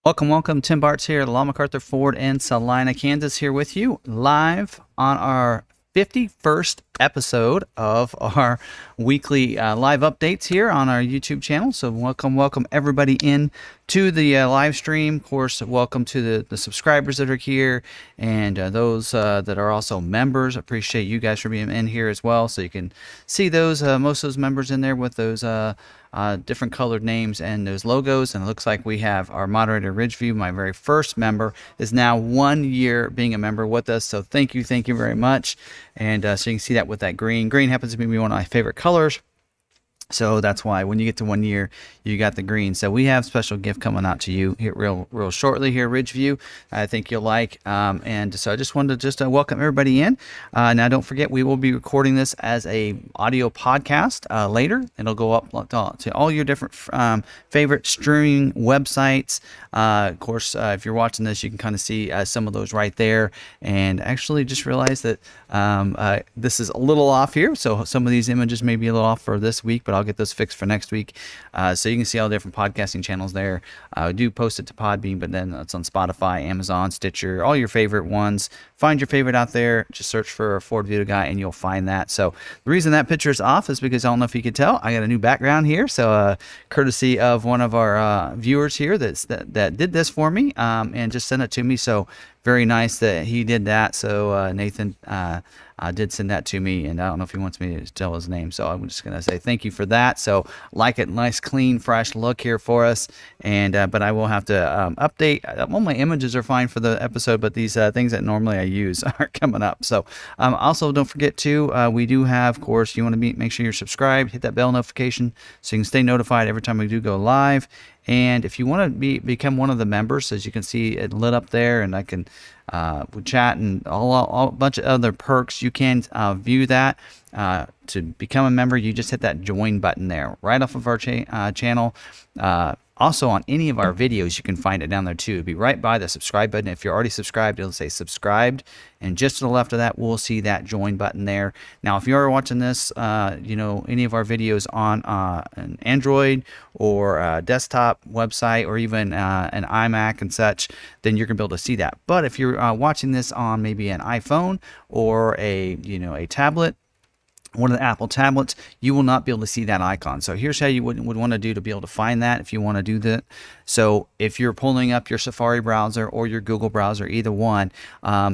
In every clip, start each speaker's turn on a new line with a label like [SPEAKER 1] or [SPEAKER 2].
[SPEAKER 1] Welcome. Tim Bartz here, Law MacArthur Ford in Salina, Kansas, here with you live on our 51st episode of our weekly live updates here on our YouTube channel. So welcome everybody in to the live stream. Of course, welcome to the subscribers that are here and those that are also members. Appreciate you guys for being in here as well. So you can see those most of those members in there with those different colored names and those logos. And it looks like we have our moderator Ridgeview, my very first member, is now 1 year being a member with us. So thank you very much. And so you can see that with that green. Green happens to be one of my favorite colors. So that's why when you get to 1 year, you got the green. So we have special gift coming out to you here real shortly here, Ridgeview. I think you'll like. And so I just wanted to welcome everybody in. Now, don't forget, we will be recording this as a audio podcast later. It'll go up to all your different favorite streaming websites. Of course, if you're watching this, you can kind of see some of those right there. And actually just realize that this is a little off here. So some of these images may be a little off for this week, but I'll get those fixed for next week. So you can see all the different podcasting channels there. I do post it to Podbean, but then it's on Spotify, Amazon, Stitcher, all your favorite ones. Find your favorite out there. Just search for FordVideoGuy and you'll find that. So the reason that picture is off is because I don't know if you could tell, I got a new background here. So courtesy of one of our viewers here that did this for me and just sent it to me. So very nice that he did that. So Nathan did send that to me, and I don't know if he wants me to tell his name, so I'm just going to say thank you for that. So like it, nice, clean, fresh look here for us. And but I will have to update. All my images are fine for the episode, but these things that normally I use are coming up. So also don't forget to, we do have, of course, you want to make sure you're subscribed, hit that bell notification so you can stay notified every time we do go live. And if you want to become one of the members, as you can see it lit up there, and I can chat and all a bunch of other perks, you can view that. To become a member, you just hit that join button there right off of our channel. Also on any of our videos, you can find it down there too. It'll be right by the subscribe button. If you're already subscribed, it'll say subscribed. And just to the left of that, we'll see that join button there. Now, if you're watching this, any of our videos on an Android or a desktop website or even an iMac and such, then you're going to be able to see that. But if you're watching this on maybe an iPhone or a tablet, one of the Apple tablets, you will not be able to see that icon. So here's how you would want to do to be able to find that if you want to do that. So if you're pulling up your Safari browser or your Google browser, either one,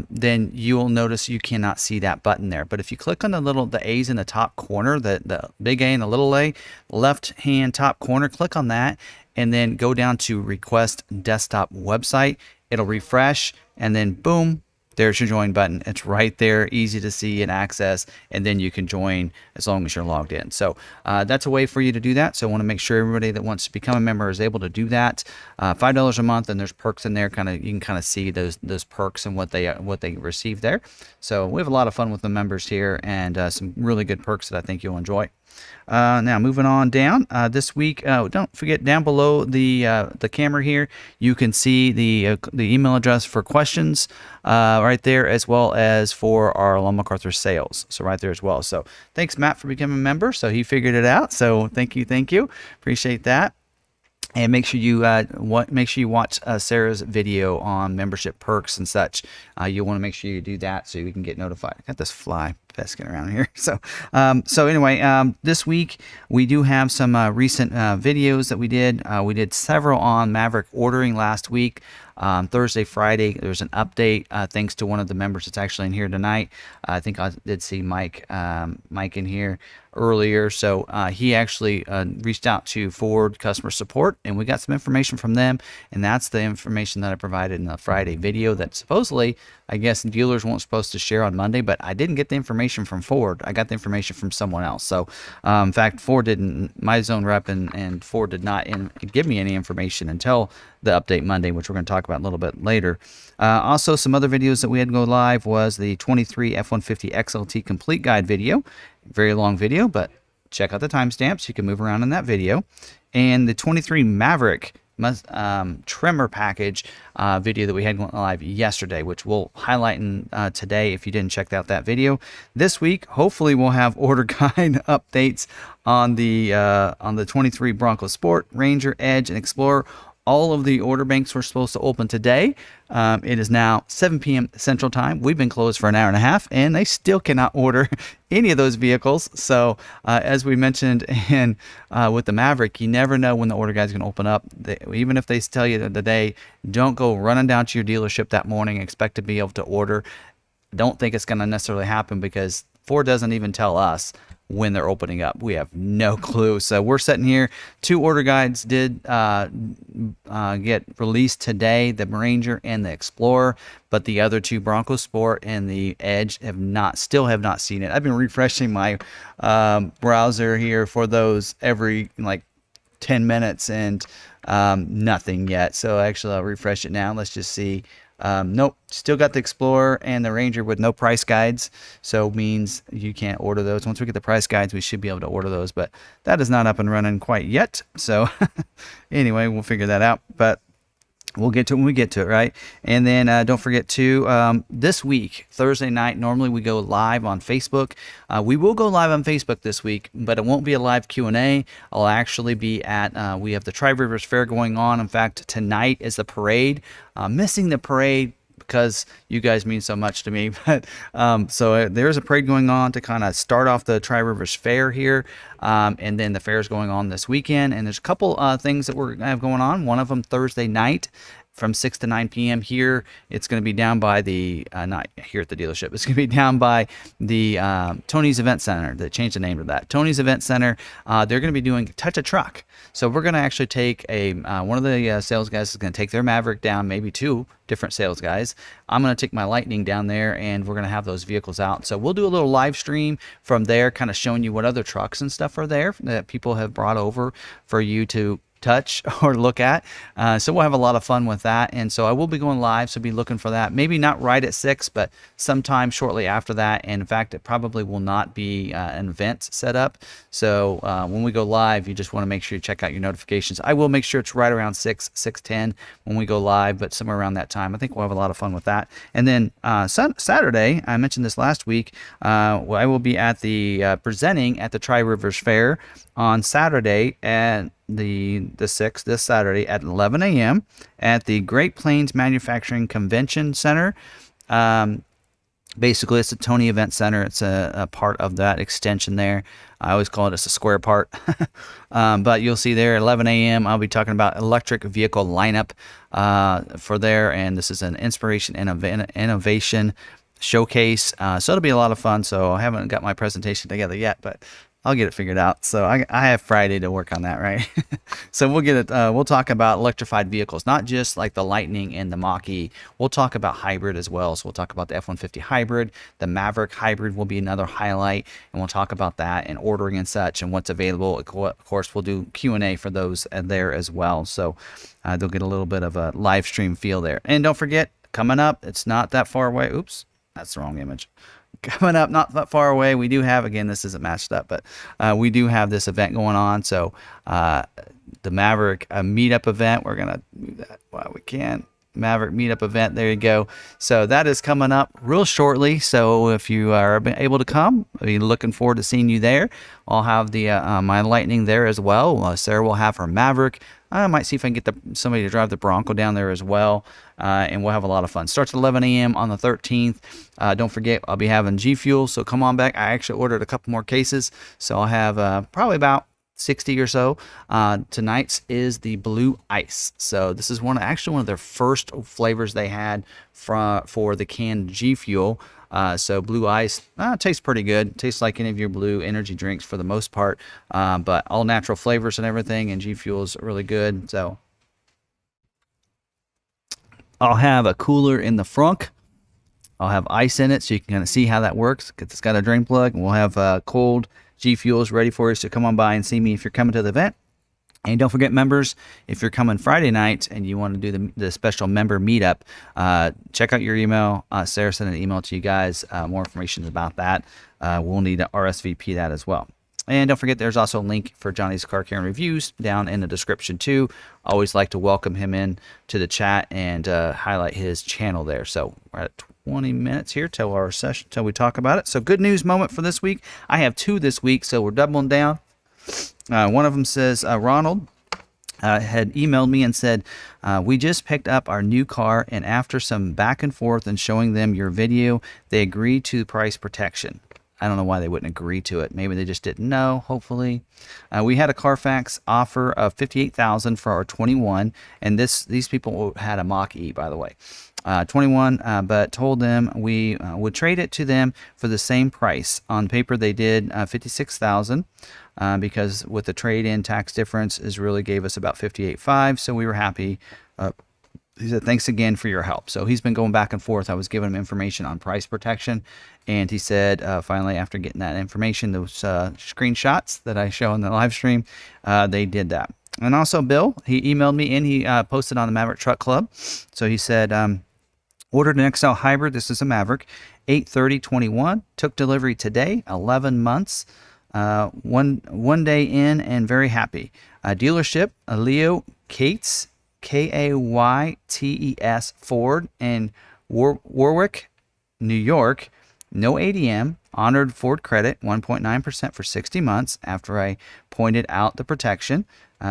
[SPEAKER 1] then you will notice you cannot see that button there. But if you click on the A's in the top corner, the big A and the little A, left hand top corner, click on that and then go down to request desktop website. It'll refresh and then boom, there's your join button. It's right there, easy to see and access, and then you can join as long as you're logged in. So that's a way for you to do that. So I want to make sure everybody that wants to become a member is able to do that. $5 a month, and there's perks in there. You can kind of see those perks and what they receive there. So we have a lot of fun with the members here, and some really good perks that I think you'll enjoy. Now moving on down this week, don't forget down below the camera here, you can see the email address for questions right there, as well as for our Law MacArthur sales. So right there as well. So thanks, Matt, for becoming a member. So he figured it out. So thank you. Appreciate that. And make sure you watch Sarah's video on membership perks and such. You'll want to make sure you do that so we can get notified. I got this fly pesking around here. So anyway, this week we do have some recent videos that we did. We did several on Maverick ordering last week. Thursday, Friday, there's an update thanks to one of the members that's actually in here tonight. I think I did see Mike in here earlier. So he actually reached out to Ford customer support, and we got some information from them, and that's the information that I provided in the Friday video that supposedly, I guess, dealers weren't supposed to share on Monday, but I didn't get the information from Ford. I got the information from someone else. So in fact, Ford didn't, my zone rep and Ford did not give me any information until the update Monday, which we're going to talk about a little bit later. Also, some other videos that we had to go live was the 23 F-150 XLT complete guide video. Very long video, but check out the timestamps. You can move around in that video. And the 23 Maverick Tremor package video that we had going live yesterday, which we'll highlight in today if you didn't check out that video. This week, hopefully, we'll have order guide updates on the 23 Bronco Sport, Ranger, Edge, and Explorer. all of the order banks were supposed to open today. It is now 7 p.m. Central Time. We've been closed for an hour and a half, and they still cannot order any of those vehicles. So as we mentioned with the Maverick, you never know when the order guide is going to open up. Even if they tell you the day, don't go running down to your dealership that morning, expect to be able to order. Don't think it's going to necessarily happen, because Ford doesn't even tell us when they're opening up. We have no clue. So we're sitting here. 2 order guides did get released today, the Ranger and the Explorer, but the other 2, Bronco Sport and the Edge, still have not seen it. I've been refreshing my browser here for those every like 10 minutes, and nothing yet. So actually I'll refresh it now. Let's just see. Nope, still got the Explorer and the Ranger with no price guides, so means you can't order those. Once we get the price guides, we should be able to order those, but that is not up and running quite yet. So anyway, we'll figure that out, but we'll get to it when we get to it, right? And then don't forget to this week, Thursday night, normally we go live on Facebook. We will go live on Facebook this week, but it won't be a live Q&A. I'll actually be at, we have the Tri-Rivers Fair going on. In fact, tonight is the parade. Missing the parade because you guys mean so much to me. But so there's a parade going on to kind of start off the Tri-Rivers Fair here. And then the fair is going on this weekend. And there's a couple things that we're going to have going on. One of them Thursday night from 6 to 9 p.m. here. It's going to be down by the, not here at the dealership, it's going to be down by the Tony's Event Center. They changed the name of that. Tony's Event Center. They're going to be doing Touch a Truck. So we're going to actually take one of the sales guys is going to take their Maverick down, maybe 2 different sales guys. I'm going to take my Lightning down there, and we're going to have those vehicles out. So we'll do a little live stream from there, kind of showing you what other trucks and stuff are there that people have brought over for you to touch or look at. So we'll have a lot of fun with that. And so I will be going live, so be looking for that. Maybe not right at 6, but sometime shortly after that. And in fact, it probably will not be an event set up. So when we go live, you just want to make sure you check out your notifications. I will make sure it's right around 6:10 when we go live, but somewhere around that time. I think we'll have a lot of fun with that. And then Saturday, I mentioned this last week, I will be at the presenting at the Tri-Rivers Fair on Saturday at the 6th, this Saturday at 11 a.m. at the Great Plains Manufacturing Convention Center. Basically, it's a Tony Event Center. It's a part of that extension there. I always call it a square part. But you'll see there at 11 a.m. I'll be talking about electric vehicle lineup for there. And this is an inspiration and innovation showcase. So it'll be a lot of fun. So I haven't got my presentation together yet, but I'll get it figured out. So I have Friday to work on that, right? So we'll get it. We'll talk about electrified vehicles, not just like the Lightning and the Mach-E. We'll talk about hybrid as well. So we'll talk about the F-150 hybrid. The Maverick hybrid will be another highlight, and we'll talk about that and ordering and such and what's available. Of course, we'll do Q&A for those there as well. So they'll get a little bit of a live stream feel there. And don't forget, coming up, it's not that far away. Oops, that's the wrong image. Coming up not that far away, we do have, again, this isn't matched up, but we do have this event going on. So the Maverick meetup event, we're going to move that while we can. Maverick meetup event, there you go. So that is coming up real shortly. So if you are able to come, I'll be looking forward to seeing you there. I'll have the my Lightning there as well. Sarah will have her Maverick. I might see if I can get somebody to drive the Bronco down there as well, and we'll have a lot of fun. Starts at 11 a.m. on the 13th. Don't forget, I'll be having G Fuel, so come on back. I actually ordered a couple more cases, so I'll have probably about 60 or so. Tonight's is the Blue Ice. So this is actually one of their first flavors they had for the canned G Fuel. So Blue Ice tastes pretty good. Tastes like any of your blue energy drinks for the most part, but all natural flavors and everything, and G Fuel is really good. So I'll have a cooler in the front. I'll have ice in it so you can kind of see how that works. It's got a drain plug, and we'll have cold G Fuels ready for you. So come on by and see me if you're coming to the event. And don't forget, members, if you're coming Friday night and you want to do the special member meetup, check out your email. Sarah sent an email to you guys. More information about that. We'll need to RSVP that as well. And don't forget, there's also a link for Johnny's Car Care and Reviews down in the description too. Always like to welcome him in to the chat and highlight his channel there. So we're at 20 minutes here till our session, till we talk about it. So good news moment for this week. I have 2 this week, so we're doubling down. One of them says, Ronald, had emailed me and said, we just picked up our new car, and after some back and forth and showing them your video, they agreed to price protection. I don't know why they wouldn't agree to it. Maybe they just didn't know, hopefully. We had a Carfax offer of $58,000 for our 21, and these people had a Mach-E, by the way. 21, but told them we would trade it to them for the same price. On paper, they did $56,000 because with the trade-in tax difference is really gave us about $58,500, so we were happy. He said, thanks again for your help. So he's been going back and forth. I was giving him information on price protection. And he said, finally, after getting that information, those screenshots that I show in the live stream, they did that. And also Bill, he emailed me and he posted on the Maverick Truck Club. So he said, ordered an XL Hybrid. This is a Maverick, 8/30/21. Took delivery today, 11 months. One day in and very happy. Dealership, Leo Cates, Kaytes Ford in Warwick, New York. No ADM. Honored Ford credit, 1.9% for 60 months after I pointed out the protection.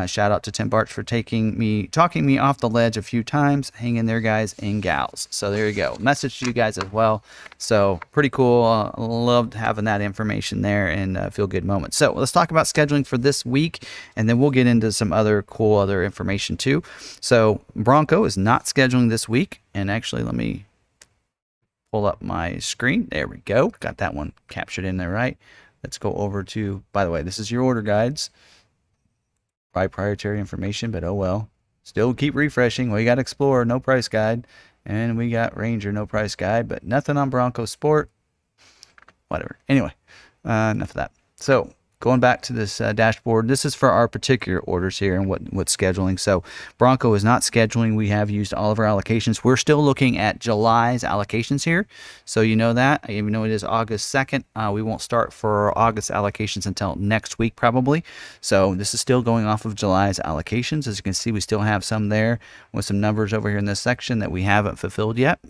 [SPEAKER 1] Shout out to Tim Barch for talking me off the ledge a few times. Hang in there, guys and gals. So there you go. Message to you guys as well. So pretty cool. Loved having that information there and feel good moments. So let's talk about scheduling for this week, and then we'll get into some other cool information too. So Bronco is not scheduling this week, and actually let me pull up my screen. There we go. Got that one captured in there, right? Let's go over to, by the way, this is your order guides. Proprietary information, but oh well. Still keep refreshing. We got Explorer, no price guide. And we got Ranger, no price guide, but nothing on Bronco Sport. Whatever. Anyway, enough of that. So going back to this dashboard, this is for our particular orders here and what's scheduling. So Bronco is not scheduling. We have used all of our allocations. We're still looking at July's allocations here. So you know that, even though it is August 2nd, we won't start for August allocations until next week probably. So this is still going off of July's allocations. As you can see, we still have some there with some numbers over here in this section that we haven't fulfilled yet.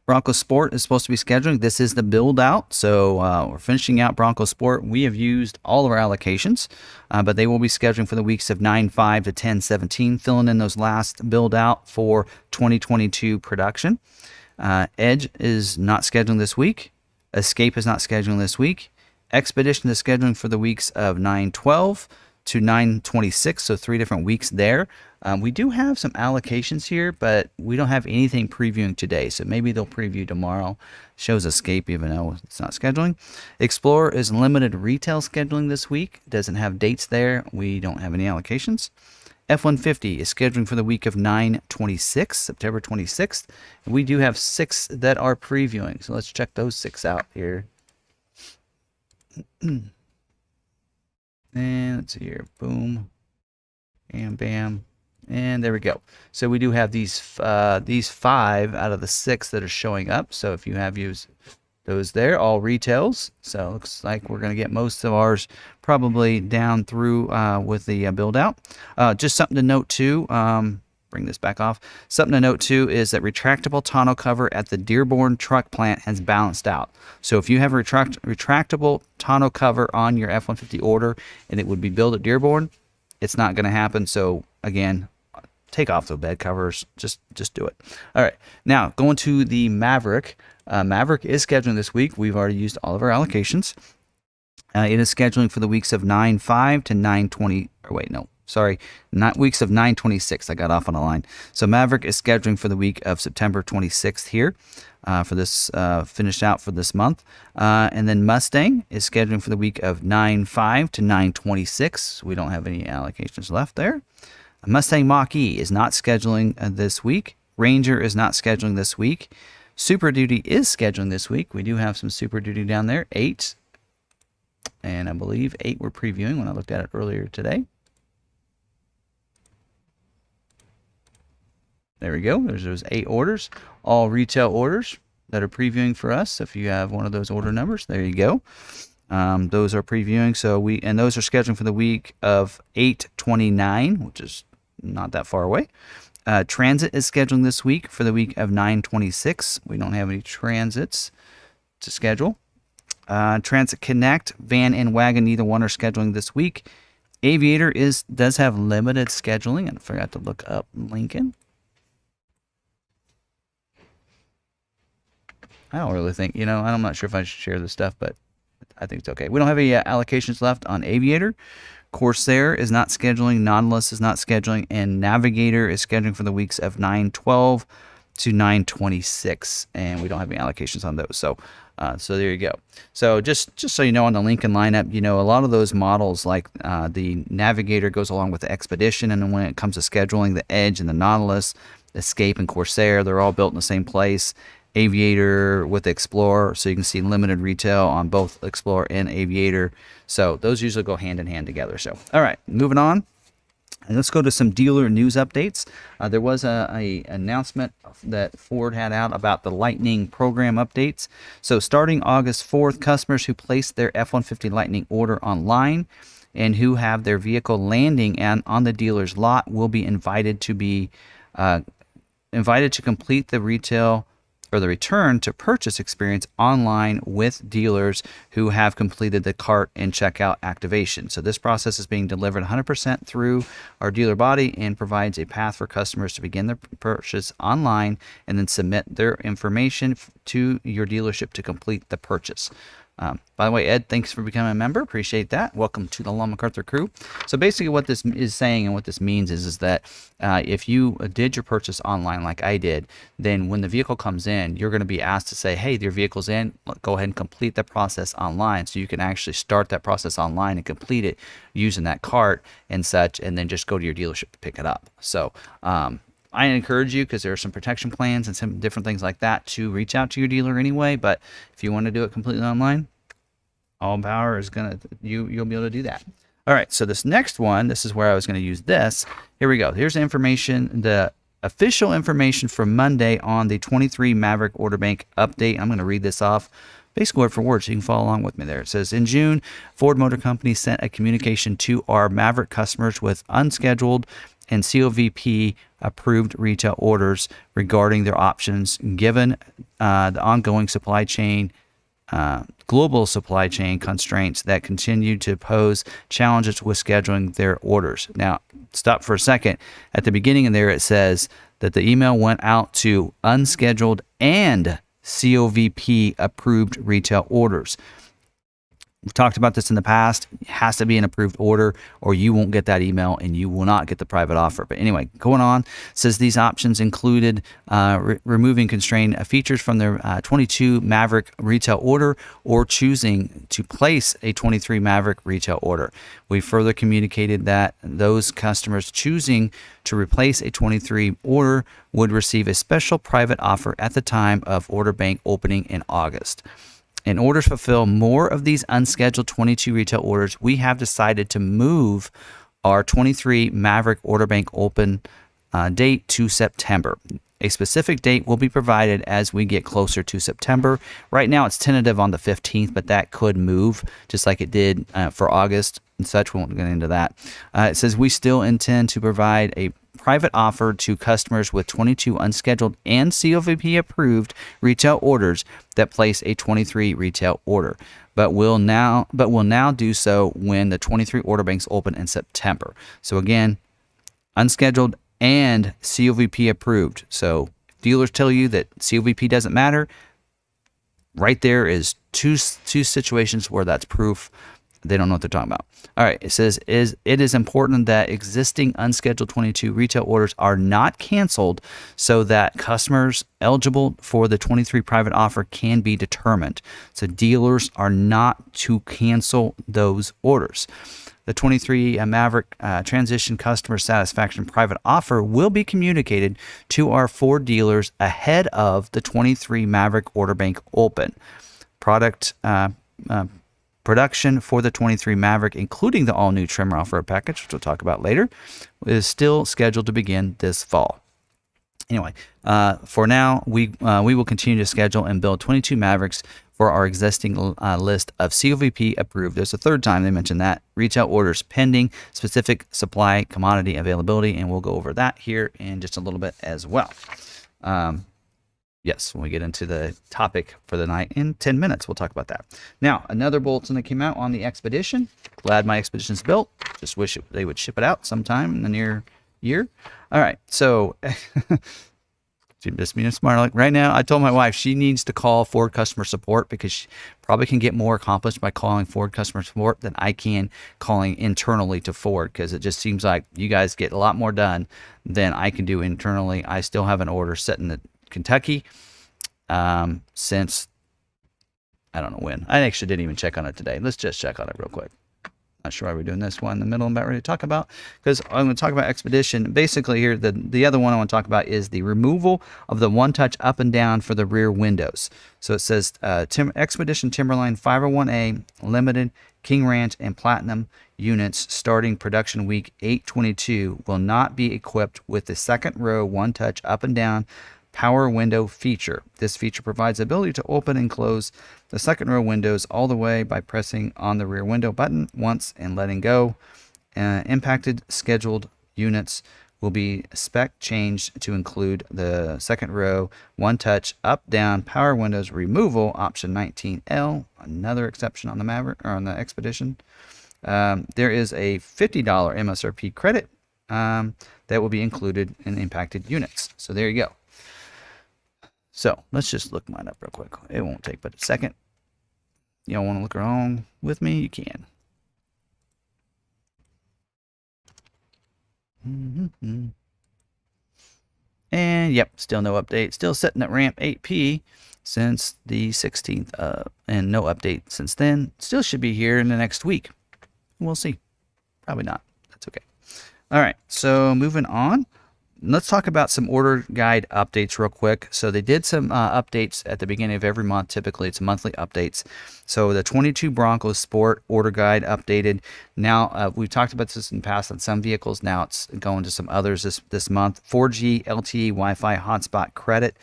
[SPEAKER 1] Bronco Sport is supposed to be scheduling. This is the build out. So we're finishing out Bronco Sport. We have used all of our allocations, but they will be scheduling for the weeks of 9/5 to 10/17, filling in those last build out for 2022 production. Edge is not scheduling this week. Escape is not scheduling this week. Expedition is scheduling for the weeks of 9/12 to 9/26, so 3 different weeks there. We do have some allocations here, but we don't have anything previewing today, so maybe they'll preview tomorrow. Shows Escape even though it's not scheduling. Explorer is limited retail scheduling this week. Doesn't have dates there. We don't have any allocations. F-150 is scheduling for the week of 9/26, September 26th. And we do have 6 that are previewing, so let's check those 6 out here. And let's see here, boom, and bam, and there we go. So we do have these 5 out of the 6 that are showing up. So if you have used those there, all retails. So it looks like we're going to get most of ours probably down through with the build out. Just something to note too. Bring this back off. Something to note too is that retractable tonneau cover at the Dearborn truck plant has balanced out. So if you have a retractable tonneau cover on your F-150 order and it would be built at Dearborn, it's not going to happen. So again, take off the bed covers. Just do it. All right. Now going to the Maverick. Maverick is scheduling this week. We've already used all of our allocations. It is scheduling for the weeks of 9/5 to 9/20. Or wait, no. Sorry, not weeks of 9/26. I got off on a line. So Maverick is scheduling for the week of September 26th here for this finished out for this month. And then Mustang is scheduling for the week of 9/5 to 9/26. We don't have any allocations left there. Mustang Mach-E is not scheduling this week. Ranger is not scheduling this week. Super Duty is scheduling this week. We do have some Super Duty down there, 8. And I believe 8 we're previewing when I looked at it earlier today. There we go. There's those 8 orders, all retail orders that are previewing for us. If you have one of those order numbers, there you go. Those are previewing. So those are scheduling for the week of 8/29, which is not that far away. Transit is scheduling this week for the week of 9/26. We don't have any transits to schedule. Transit Connect, Van and Wagon, neither one are scheduling this week. Aviator does have limited scheduling, and I forgot to look up Lincoln. I don't really think, I'm not sure if I should share this stuff, but I think it's okay. We don't have any allocations left on Aviator. Corsair is not scheduling, Nautilus is not scheduling, and Navigator is scheduling for the weeks of 9/12 to 9/26, and we don't have any allocations on those. So there you go. So just so you know, on the Lincoln lineup, a lot of those models, like the Navigator goes along with the Expedition, and then when it comes to scheduling, the Edge and the Nautilus, Escape and Corsair, they're all built in the same place. Aviator with Explorer, so you can see limited retail on both Explorer and Aviator. So those usually go hand in hand together. So all right, moving on. And let's go to some dealer news updates. There was a announcement that Ford had out about the Lightning program updates. So starting August 4th, customers who placed their F-150 Lightning order online and who have their vehicle landing on the dealer's lot will be invited to complete the retail or the return to purchase experience online with dealers who have completed the cart and checkout activation. So this process is being delivered 100% through our dealer body and provides a path for customers to begin their purchase online and then submit their information to your dealership to complete the purchase. By the way, Ed, thanks for becoming a member. Appreciate that. Welcome to the Lon MacArthur crew. So basically what this is saying and what this means is that if you did your purchase online like I did, then when the vehicle comes in, you're going to be asked to say, hey, your vehicle's in. Go ahead and complete the process online. So you can actually start that process online and complete it using that cart and such, and then just go to your dealership to pick it up. So I encourage you, because there are some protection plans and some different things like that, to reach out to your dealer anyway. But if you want to do it completely online, all power is you'll be able to do that. All right, so this next one, this is where I was going to use this. Here we go. Here's the information, the official information for Monday on the 23 Maverick order bank update. I'm going to read this off basically word for word so you can follow along with me there. It says, in June, Ford Motor Company sent a communication to our Maverick customers with unscheduled and COVP approved retail orders regarding their options given the ongoing global supply chain constraints that continue to pose challenges with scheduling their orders. Now, stop for a second. At the beginning of there, it says that the email went out to unscheduled and COVP approved retail orders. We've talked about this in the past. It has to be an approved order or you won't get that email and you will not get the private offer. But anyway, going on, says these options included removing constrained features from their 22 Maverick retail order or choosing to place a 23 Maverick retail order. We further communicated that those customers choosing to replace a 23 order would receive a special private offer at the time of order bank opening in August. In order to fulfill more of these unscheduled 22 retail orders, we have decided to move our 23 Maverick order bank open date to September. A specific date will be provided as we get closer to September. Right now it's tentative on the 15th, but that could move just like it did for August and such. We won't get into that. It says we still intend to provide a private offer to customers with 22 unscheduled and COVP approved retail orders that place a 23 retail order, but will now do so when the 23 order banks open in September. So again, unscheduled and COVP approved. So if dealers tell you that COVP doesn't matter, right there is two situations where that's proof they don't know what they're talking about. All right, it says it is important that existing unscheduled 22 retail orders are not canceled so that customers eligible for the 23 private offer can be determined. So dealers are not to cancel those orders. The 23 Maverick transition customer satisfaction private offer will be communicated to our Ford dealers ahead of the 23 Maverick order bank open. Production for the 23 Maverick, including the all-new Tremor off-road package, which we'll talk about later, is still scheduled to begin this fall. Anyway, for now, we will continue to schedule and build 22 Mavericks for our existing list of COVP approved. There's a third time they mentioned that. Retail orders pending specific supply commodity availability, and we'll go over that here in just a little bit as well. Yes, when we get into the topic for the night in 10 minutes, we'll talk about that. Now, another bulletin that came out on the Expedition. Glad my Expedition's built. Just wish they would ship it out sometime in the near year. All right, so just being smart. Like right now, I told my wife she needs to call Ford customer support because she probably can get more accomplished by calling Ford customer support than I can calling internally to Ford, because it just seems like you guys get a lot more done than I can do internally. I still have an order sitting at Kentucky since I don't know when. I actually didn't even check on it today. Let's just check on it real quick. Not sure why we're doing this one in the middle. I'm about ready to talk about, because I'm going to talk about Expedition. Basically here, the other one I want to talk about is the removal of the one-touch up and down for the rear windows. So it says Expedition Timberline 501A Limited King Ranch and Platinum units starting production week 8/22 will not be equipped with the second row one-touch up and down power window feature. This feature provides the ability to open and close the second row windows all the way by pressing on the rear window button once and letting go. Impacted scheduled units will be spec changed to include the second row one touch up down power windows removal option 19L, another exception on the Maverick or on the Expedition. There is a $50 MSRP credit that will be included in impacted units. So there you go. So let's just look mine up real quick. It won't take but a second. Y'all want to look along with me? You can. And yep, still no update. Still sitting at ramp 8P since the 16th, and no update since then. Still should be here in the next week. We'll see. Probably not. That's okay. All right, so moving on. Let's talk about some order guide updates real quick. So they did some updates at the beginning of every month. Typically, it's monthly updates. So the 22 Bronco Sport order guide updated. Now, we've talked about this in the past on some vehicles. Now it's going to some others this month. 4G LTE Wi-Fi hotspot credit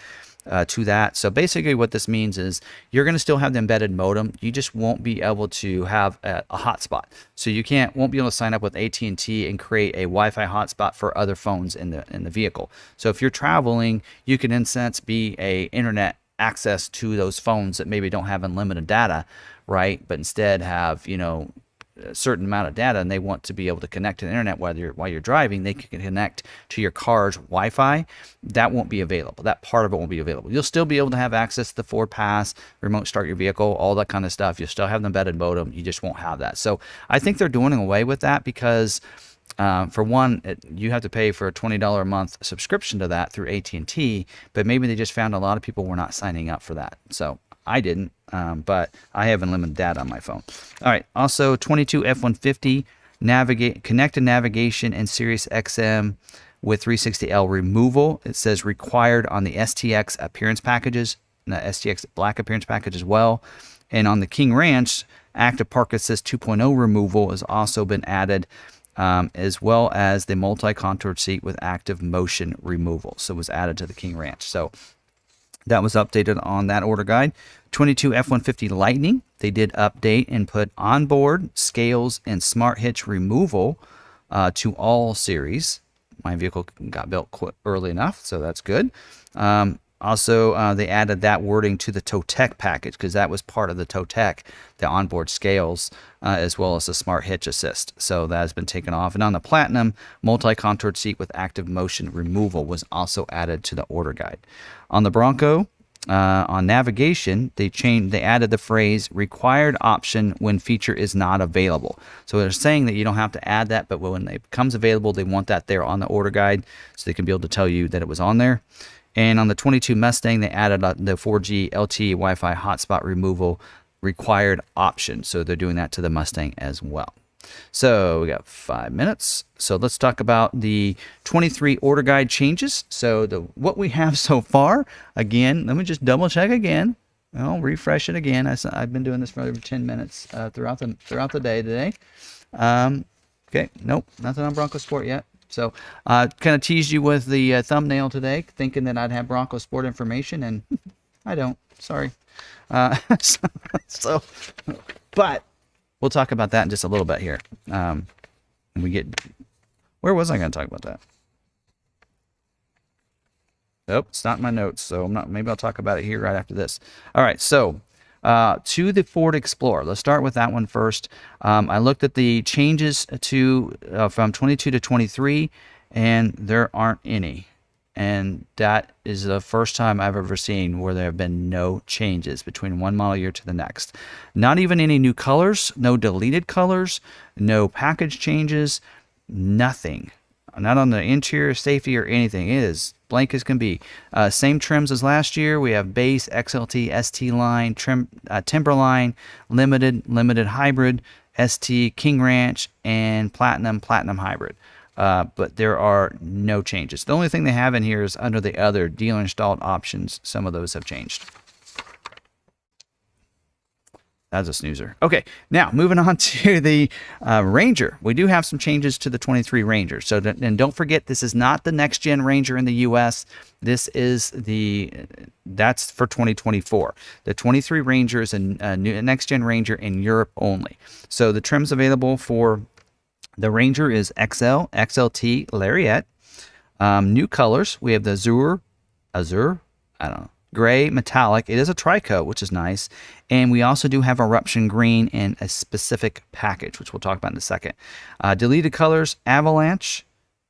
[SPEAKER 1] to that. So basically what this means is you're going to still have the embedded modem. You just won't be able to have a hotspot. So you won't be able to sign up with AT&T and create a Wi-Fi hotspot for other phones in the vehicle. So if you're traveling, you can in a sense be a internet access to those phones that maybe don't have unlimited data, right? But instead have, a certain amount of data, and they want to be able to connect to the internet while you're driving. They can connect to your car's Wi-Fi. That won't be available. That part of it won't be available. You'll still be able to have access to the Ford Pass, remote start your vehicle, all that kind of stuff. You'll still have the embedded modem. You just won't have that. So I think they're doing away with that because for one, you have to pay for a $20 a month subscription to that through AT&T, but maybe they just found a lot of people were not signing up for that. So I didn't, but I have unlimited data on my phone. All right. Also, 22 F-150 connected navigation and Sirius XM with 360L removal. It says required on the STX appearance packages, and the STX black appearance package as well. And on the King Ranch, active park assist 2.0 removal has also been added, as well as the multi-contoured seat with active motion removal. So it was added to the King Ranch. So that was updated on that order guide. 22 F-150 Lightning, they did update and put onboard scales and smart hitch removal to all series. My vehicle got built early enough, so that's good. Also, they added that wording to the Towtech package because that was part of the Towtech, the onboard scales, as well as the smart hitch assist. So that has been taken off. And on the Platinum, multi-contoured seat with active motion removal was also added to the order guide. On the Bronco, on navigation, they added the phrase required option when feature is not available. So they're saying that you don't have to add that, but when it becomes available, they want that there on the order guide so they can be able to tell you that it was on there. And on the 22 Mustang, they added the 4G LTE Wi-Fi hotspot removal required option. So they're doing that to the Mustang as well. So we got 5 minutes. So let's talk about the 23 order guide changes. So what we have so far, again, let me just double check again. I'll refresh it again. I've been doing this for over 10 minutes throughout the day today. Okay, nope, nothing on Bronco Sport yet. So kind of teased you with the thumbnail today, thinking that I'd have Bronco Sport information, and I don't. Sorry. But we'll talk about that in just a little bit here. Where was I going to talk about that? Nope, it's not in my notes, so I'm not. Maybe I'll talk about it here right after this. All right, so to the Ford Explorer. Let's start with that one first. I looked at the changes to from 22 to 23, and there aren't any. And that is the first time I've ever seen where there have been no changes between one model year to the next. Not even any new colors, no deleted colors, no package changes, nothing. Not on the interior, safety, or anything. It is blank as can be. Same trims as last year. We have base, XLT, ST line, Timberline, limited hybrid, ST, King Ranch, and platinum hybrid. But there are no changes. The only thing they have in here is under the other dealer installed options. Some of those have changed. That's a snoozer. Okay, now moving on to the Ranger. We do have some changes to the 23 Ranger. So, and don't forget, this is not the next gen Ranger in the U.S. This is that's for 2024. The 23 Ranger is a new next gen Ranger in Europe only. So the trims available for the Ranger is XL, XLT, Lariat. New colors, we have the Azure, I don't know, gray, metallic. It is a tri-coat, which is nice. And we also do have eruption green in a specific package, which we'll talk about in a second. Deleted colors, avalanche,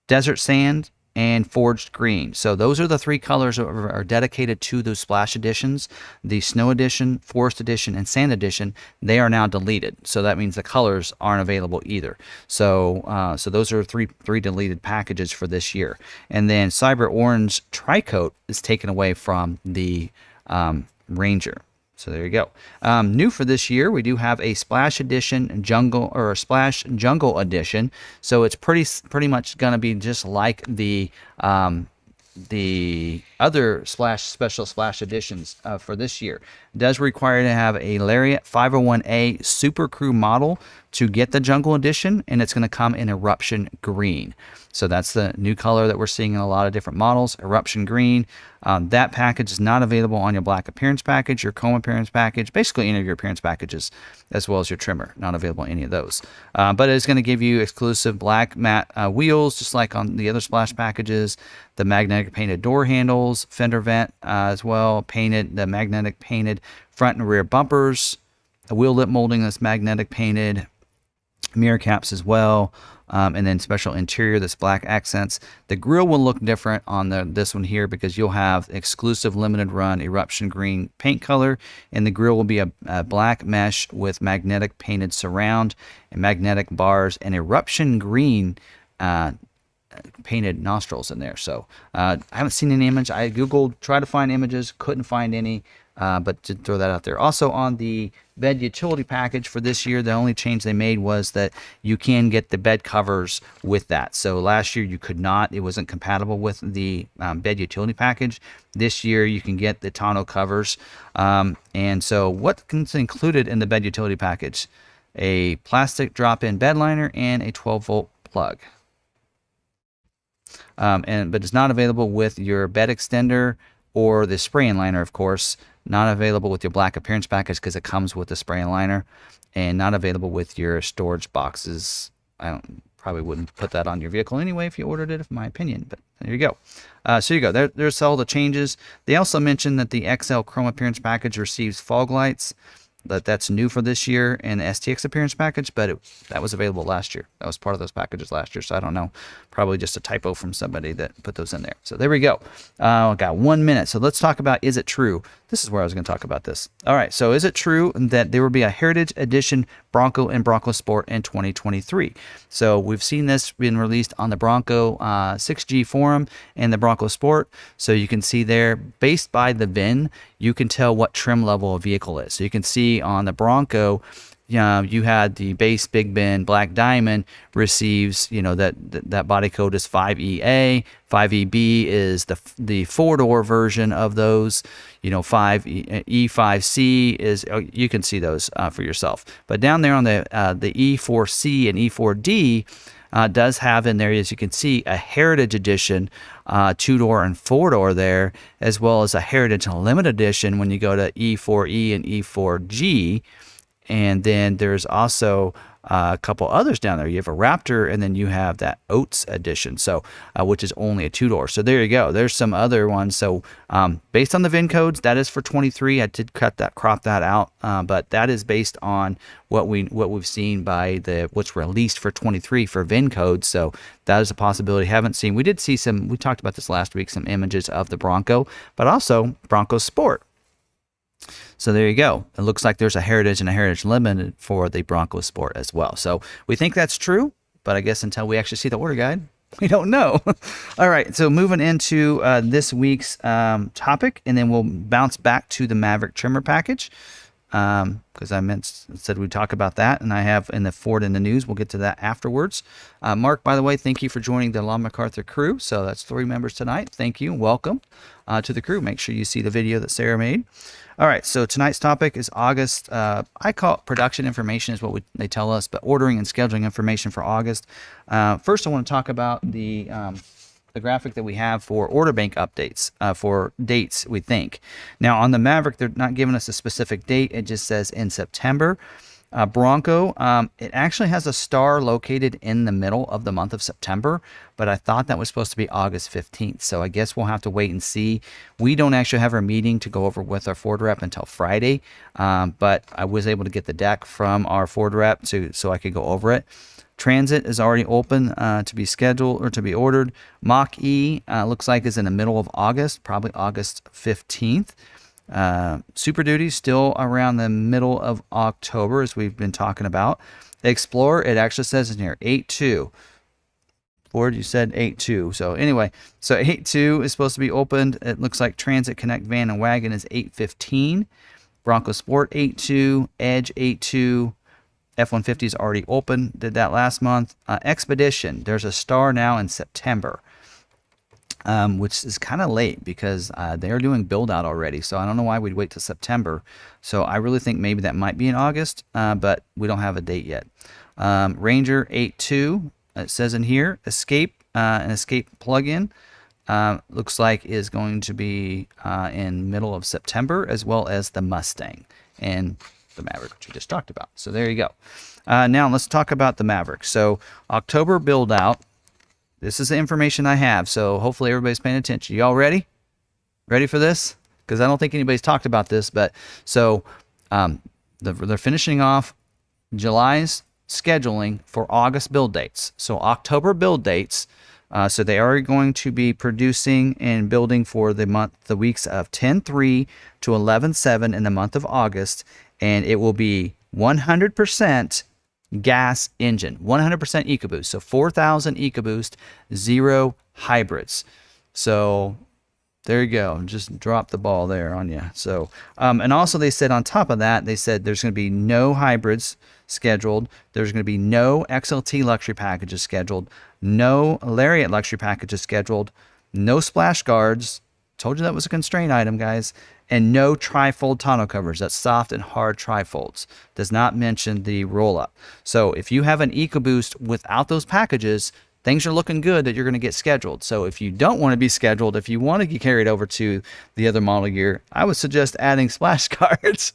[SPEAKER 1] desert sand, and forged green. So those are the three colors that are dedicated to those splash editions. The snow edition, forest edition, and sand edition, they are now deleted. So that means the colors aren't available either. So so those are three deleted packages for this year. And then cyber orange tri-coat is taken away from the Ranger. So there you go. New for this year, we do have a Splash Edition Jungle, or a Splash Jungle Edition. So it's pretty much going to be just like the other special Splash editions for this year. It does require to have a Lariat 501A Super Crew model to get the Jungle Edition, and it's going to come in Eruption Green. So that's the new color that we're seeing in a lot of different models, Eruption Green. That package is not available on your black appearance package, your chrome appearance package, basically any of your appearance packages, as well as your trimmer. Not available on any of those. But it's going to give you exclusive black matte wheels, just like on the other Splash packages. The magnetic painted door handles, fender vent as well, the magnetic painted front and rear bumpers, a wheel lip molding that's magnetic painted, mirror caps as well. And then special interior that's black accents. The grille will look different on this one here because you'll have exclusive limited run eruption green paint color, and the grille will be a black mesh with magnetic painted surround and magnetic bars and eruption green painted nostrils in there. So I haven't seen any image. I googled, tried to find images, couldn't find any. But to throw that out there. Also on the bed utility package for this year, the only change they made was that you can get the bed covers with that. So last year you could not. It wasn't compatible with the bed utility package. This year you can get the tonneau covers. And so what's included in the bed utility package? A plastic drop-in bed liner and a 12-volt plug. But it's not available with your bed extender or the spray and liner, of course. Not available with your black appearance package because it comes with the spray and liner, and not available with your storage boxes. Probably wouldn't put that on your vehicle anyway if you ordered it, in my opinion. But there you go. So you go. There's all the changes. They also mentioned that the XL Chrome appearance package receives fog lights. That's new for this year, and the STX appearance package, but that was available last year. That was part of those packages last year, so I don't know. Probably just a typo from somebody that put those in there. So there we go. Got 1 minute. So let's talk about, is it true? This is where I was going to talk about this. All right, so is it true that there will be a Heritage Edition Bronco and Bronco Sport in 2023? So we've seen this being released on the Bronco 6G forum and the Bronco Sport. So you can see there, based by the VIN, you can tell what trim level a vehicle is. So you can see on the Bronco, you had the base Big Ben Black Diamond receives, that body code is 5EA. 5EB is the four-door version of those. 5E5C is, you can see those for yourself. But down there on the E4C and E4D does have in there, as you can see, a Heritage Edition 2-door and 4-door there, as well as a Heritage Limited Edition when you go to E4E and E4G. And then there's also a couple others down there. You have a Raptor, and then you have that Oats edition, so which is only a 2-door. So there you go. There's some other ones. So based on the VIN codes, that is for 23. I did crop that out, but that is based on what we've seen by what's released for 23 for VIN codes. So that is a possibility. Haven't seen. We did see some. We talked about this last week. Some images of the Bronco, but also Bronco Sport. So there you go. It looks like there's a Heritage and a Heritage Limited for the Bronco Sport as well. So we think that's true, but I guess until we actually see the order guide, we don't know. All right, so moving into this week's topic, and then we'll bounce back to the Maverick Tremor package, because I said we'd talk about that, and I have in the Ford in the news. We'll get to that afterwards. Mark, by the way, thank you for joining the Lon MacArthur crew. So that's 3 members tonight. Thank you. Welcome to the crew. Make sure you see the video that Sarah made. All right, so tonight's topic is August. I call it production information is what they tell us, but ordering and scheduling information for August. First, I want to talk about the graphic that we have for order bank updates for dates, we think. Now, on the Maverick, they're not giving us a specific date. It just says in September. Bronco, it actually has a star located in the middle of the month of September, but I thought that was supposed to be August 15th. So I guess we'll have to wait and see. We don't actually have our meeting to go over with our Ford rep until Friday, but I was able to get the deck from our Ford rep so I could go over it. Transit is already open to be scheduled or to be ordered. Mach-E looks like is in the middle of August, probably August 15th. Super Duty still around the middle of October, as we've been talking about. Explorer, it actually says in here 8/2. Ford, you said 8/2. So anyway, so 8/2 is supposed to be opened. It looks like Transit, Connect, Van, and Wagon is 8/15. Bronco Sport 8/2. Edge 8/2. F-150 is already open. Did that last month. Expedition, there's a star now in September. Which is kind of late because they're doing build out already. So I don't know why we'd wait till September. So I really think maybe that might be in August, but we don't have a date yet. Ranger 8/2, it says in here. Escape, an Escape plug-in, looks like is going to be in middle of September, as well as the Mustang and the Maverick, which we just talked about. So there you go. Now let's talk about the Maverick. So October build out. This is the information I have, so hopefully everybody's paying attention. Y'all ready? Ready for this? Because I don't think anybody's talked about this, but so they're finishing off July's scheduling for August build dates. So October build dates. So they are going to be producing and building for the weeks of 10/3 to 11/7 in the month of August, and it will be 100% gas engine, 100% EcoBoost. So 4,000 EcoBoost, 0 hybrids. So there you go. Just drop the ball there on you. So, and also they said on top of that, they said there's going to be no hybrids scheduled. There's going to be no XLT luxury packages scheduled. No Lariat luxury packages scheduled. No splash guards. Told you that was a constraint item, guys. And no trifold tonneau covers. That's soft and hard trifolds. Does not mention the roll-up. So if you have an EcoBoost without those packages, things are looking good that you're going to get scheduled. So if you don't want to be scheduled, if you want to get carried over to the other model year, I would suggest adding splash guards.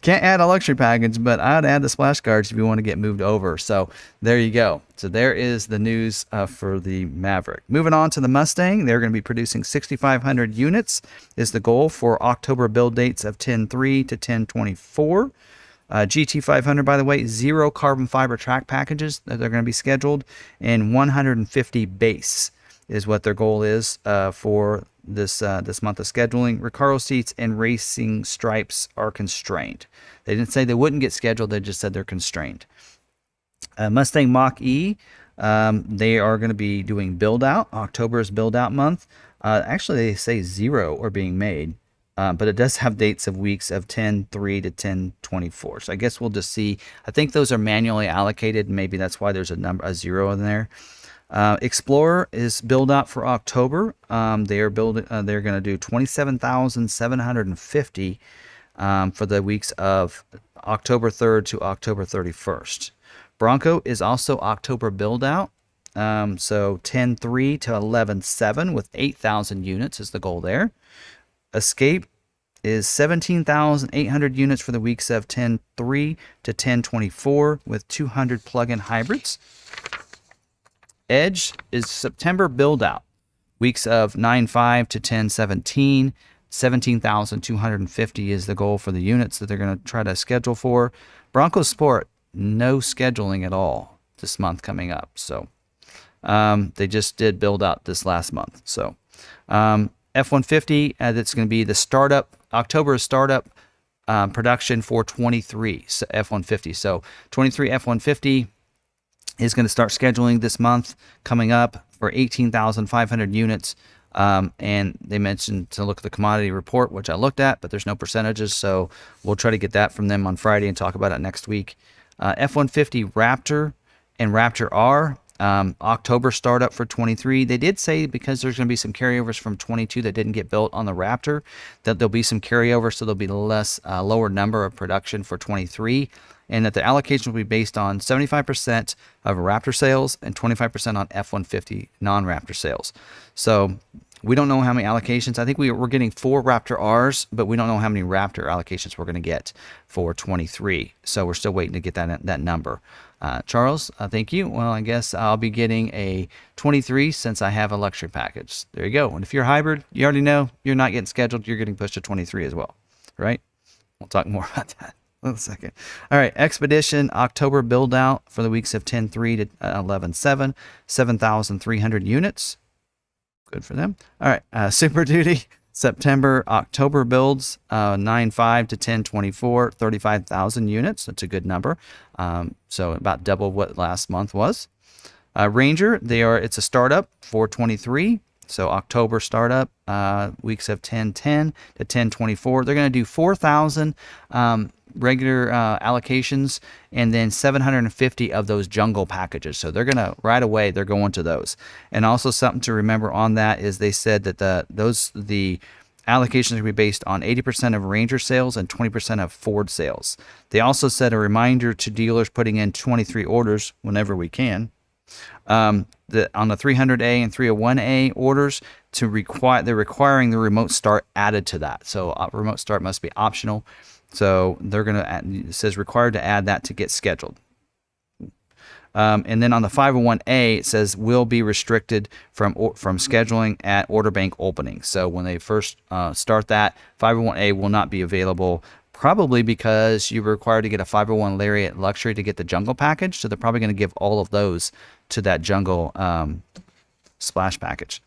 [SPEAKER 1] Can't add a luxury package, but I'd add the splash guards if you want to get moved over. So there you go. So there is the news for the Maverick. Moving on to the Mustang, they're going to be producing 6,500 units is the goal for October build dates of 10/3 to 10/24. GT500, by the way, 0 carbon fiber track packages that they're going to be scheduled, and 150 base is what their goal is for this month of scheduling. Recaro seats and racing stripes are constrained. They didn't say they wouldn't get scheduled. They just said they're constrained. Mustang Mach-E, they are going to be doing build out. October is build out month. Actually, they say 0 are being made. But it does have dates of weeks of 10/3 to 10/24. So I guess we'll just see. I think those are manually allocated. Maybe that's why there's a 0 in there. Explorer is build out for October. They're going to do 27,750 for the weeks of October 3rd to October 31st. Bronco is also October build out. So 10/3 to 11/7 with 8,000 units is the goal there. Escape is 17,800 units for the weeks of 10/3 to 10/24 with 200 plug-in hybrids. Edge is September build-out. Weeks of 9/5 to 10/17. 17,250 is the goal for the units that they're going to try to schedule for. Bronco Sport, no scheduling at all this month coming up. So they just did build out this last month. So F-150, that's going to be the startup. October is startup production for 23 F-150. So 23 F-150 is going to start scheduling this month coming up for 18,500 units. And they mentioned to look at the commodity report, which I looked at, but there's no percentages. So we'll try to get that from them on Friday and talk about it next week. F-150 Raptor and Raptor R, October startup for 23. They did say because there's going to be some carryovers from 22 that didn't get built on the Raptor, that there'll be some carryovers, so there'll be lower number of production for 23, and that the allocation will be based on 75% of Raptor sales and 25% on F-150 non-Raptor sales. So we don't know how many allocations. I think we're getting 4 Raptor Rs, but we don't know how many Raptor allocations we're going to get for 23. So we're still waiting to get that number. Charles, thank you. Well, I guess I'll be getting a 23 since I have a luxury package. There you go. And if you're hybrid, you already know you're not getting scheduled. You're getting pushed to 23 as well, right? We'll talk more about that in a second. All right, Expedition October build out for the weeks of 10/3 to 11/7, 7,300 units. Good for them. All right, Super Duty September October builds 9/5 to 10/24, 35,000 units. That's a good number. So about double what last month was. Ranger, it's a startup for 23. So October startup, weeks of 10/10 to 10/24. They're going to do 4,000 regular allocations and then 750 of those jungle packages. So they're going to right away they're going to those. And also something to remember on that is they said that the allocations are going to be based on 80% of Ranger sales and 20% of Ford sales. They also said a reminder to dealers putting in 23 orders whenever we can. On the 300A and 301A orders they're requiring the remote start added to that. So remote start must be optional. So they're going to add, it says required to add that to get scheduled. And then on the 501A, it says will be restricted from scheduling at order bank opening. So when they first start that, 501A will not be available, probably because you're required to get a 501 Lariat Luxury to get the jungle package. So they're probably going to give all of those to that jungle splash package.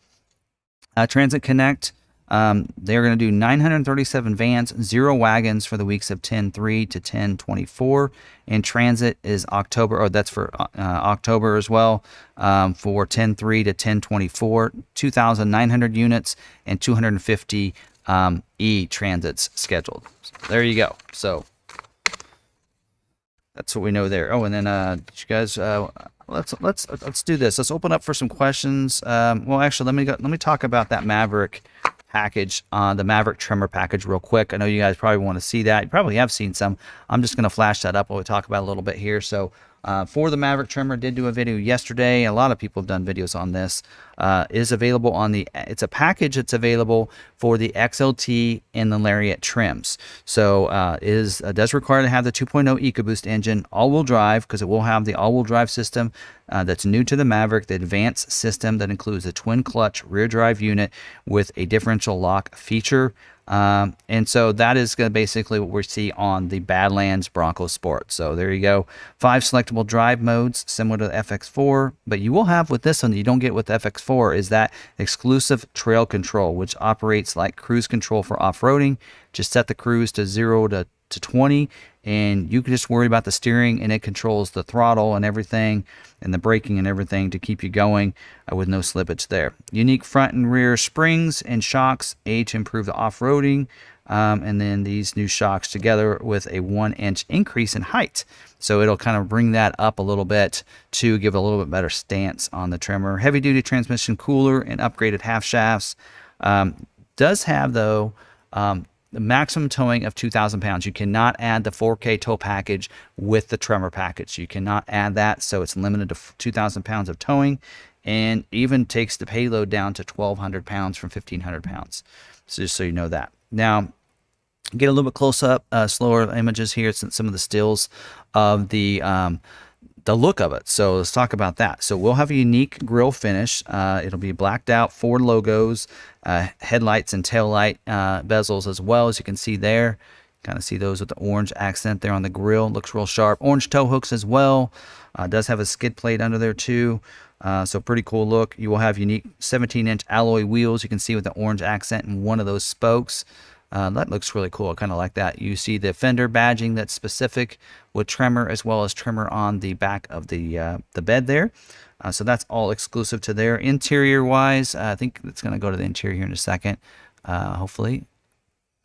[SPEAKER 1] Transit Connect. They're going to do 937 vans, 0 wagons for the weeks of 10/3 to 10/24. And Transit is October, that's for October as well, for 10/3 to 10/24, 2,900 units and 250 E-Transits scheduled. So there you go. So that's what we know there. Oh, and then you guys, let's do this. Let's open up for some questions. Well, actually, let me talk about that Maverick package, the Maverick Tremor package real quick. I know you guys probably want to see that. You probably have seen some. I'm just going to flash that up while we talk about it a little bit here. So for the Maverick Tremor, did do a video yesterday. A lot of people have done videos on this. Is available on it's a package that's available for the XLT and the Lariat trims. So does require to have the 2.0 EcoBoost engine, all-wheel drive, because it will have the all-wheel drive system that's new to the Maverick, the advanced system that includes a twin clutch rear drive unit with a differential lock feature. And so that is basically what we see on the Badlands Bronco Sport. So there you go. 5 selectable drive modes similar to the FX4, but you will have with this one that you don't get with FX4 is that exclusive trail control, which operates like cruise control for off-roading. Just set the cruise to 0 to 20 and you can just worry about the steering, and it controls the throttle and everything and the braking and everything to keep you going with no slippage there. Unique front and rear springs and shocks aid to improve the off-roading, and then these new shocks together with a 1-inch increase in height, so it'll kind of bring that up a little bit to give a little bit better stance on the Tremor. Heavy duty transmission cooler and upgraded half shafts. Does have though the maximum towing of 2,000 pounds. You cannot add the 4K tow package with the Tremor package. You cannot add that, so it's limited to 2,000 pounds of towing, and even takes the payload down to 1,200 pounds from 1,500 pounds. So just so you know that. Now, Get a little bit close up, slower images here, some of the stills of the look of it. So let's talk about that. So we'll have a unique grille finish. It'll be blacked out Ford logos, headlights and tail light bezels as well, as you can see there. Kind of see those with the orange accent there on the grille. Looks real sharp. Orange tow hooks as well. Does have a skid plate under there too. So pretty cool look. You will have unique 17-inch alloy wheels. You can see with the orange accent in one of those spokes. That looks really cool. I kind of like that. You see the fender badging that's specific with Tremor, as well as Tremor on the back of the bed there. So that's all exclusive to there. Interior wise, I think it's going to go to the interior here in a second. Hopefully.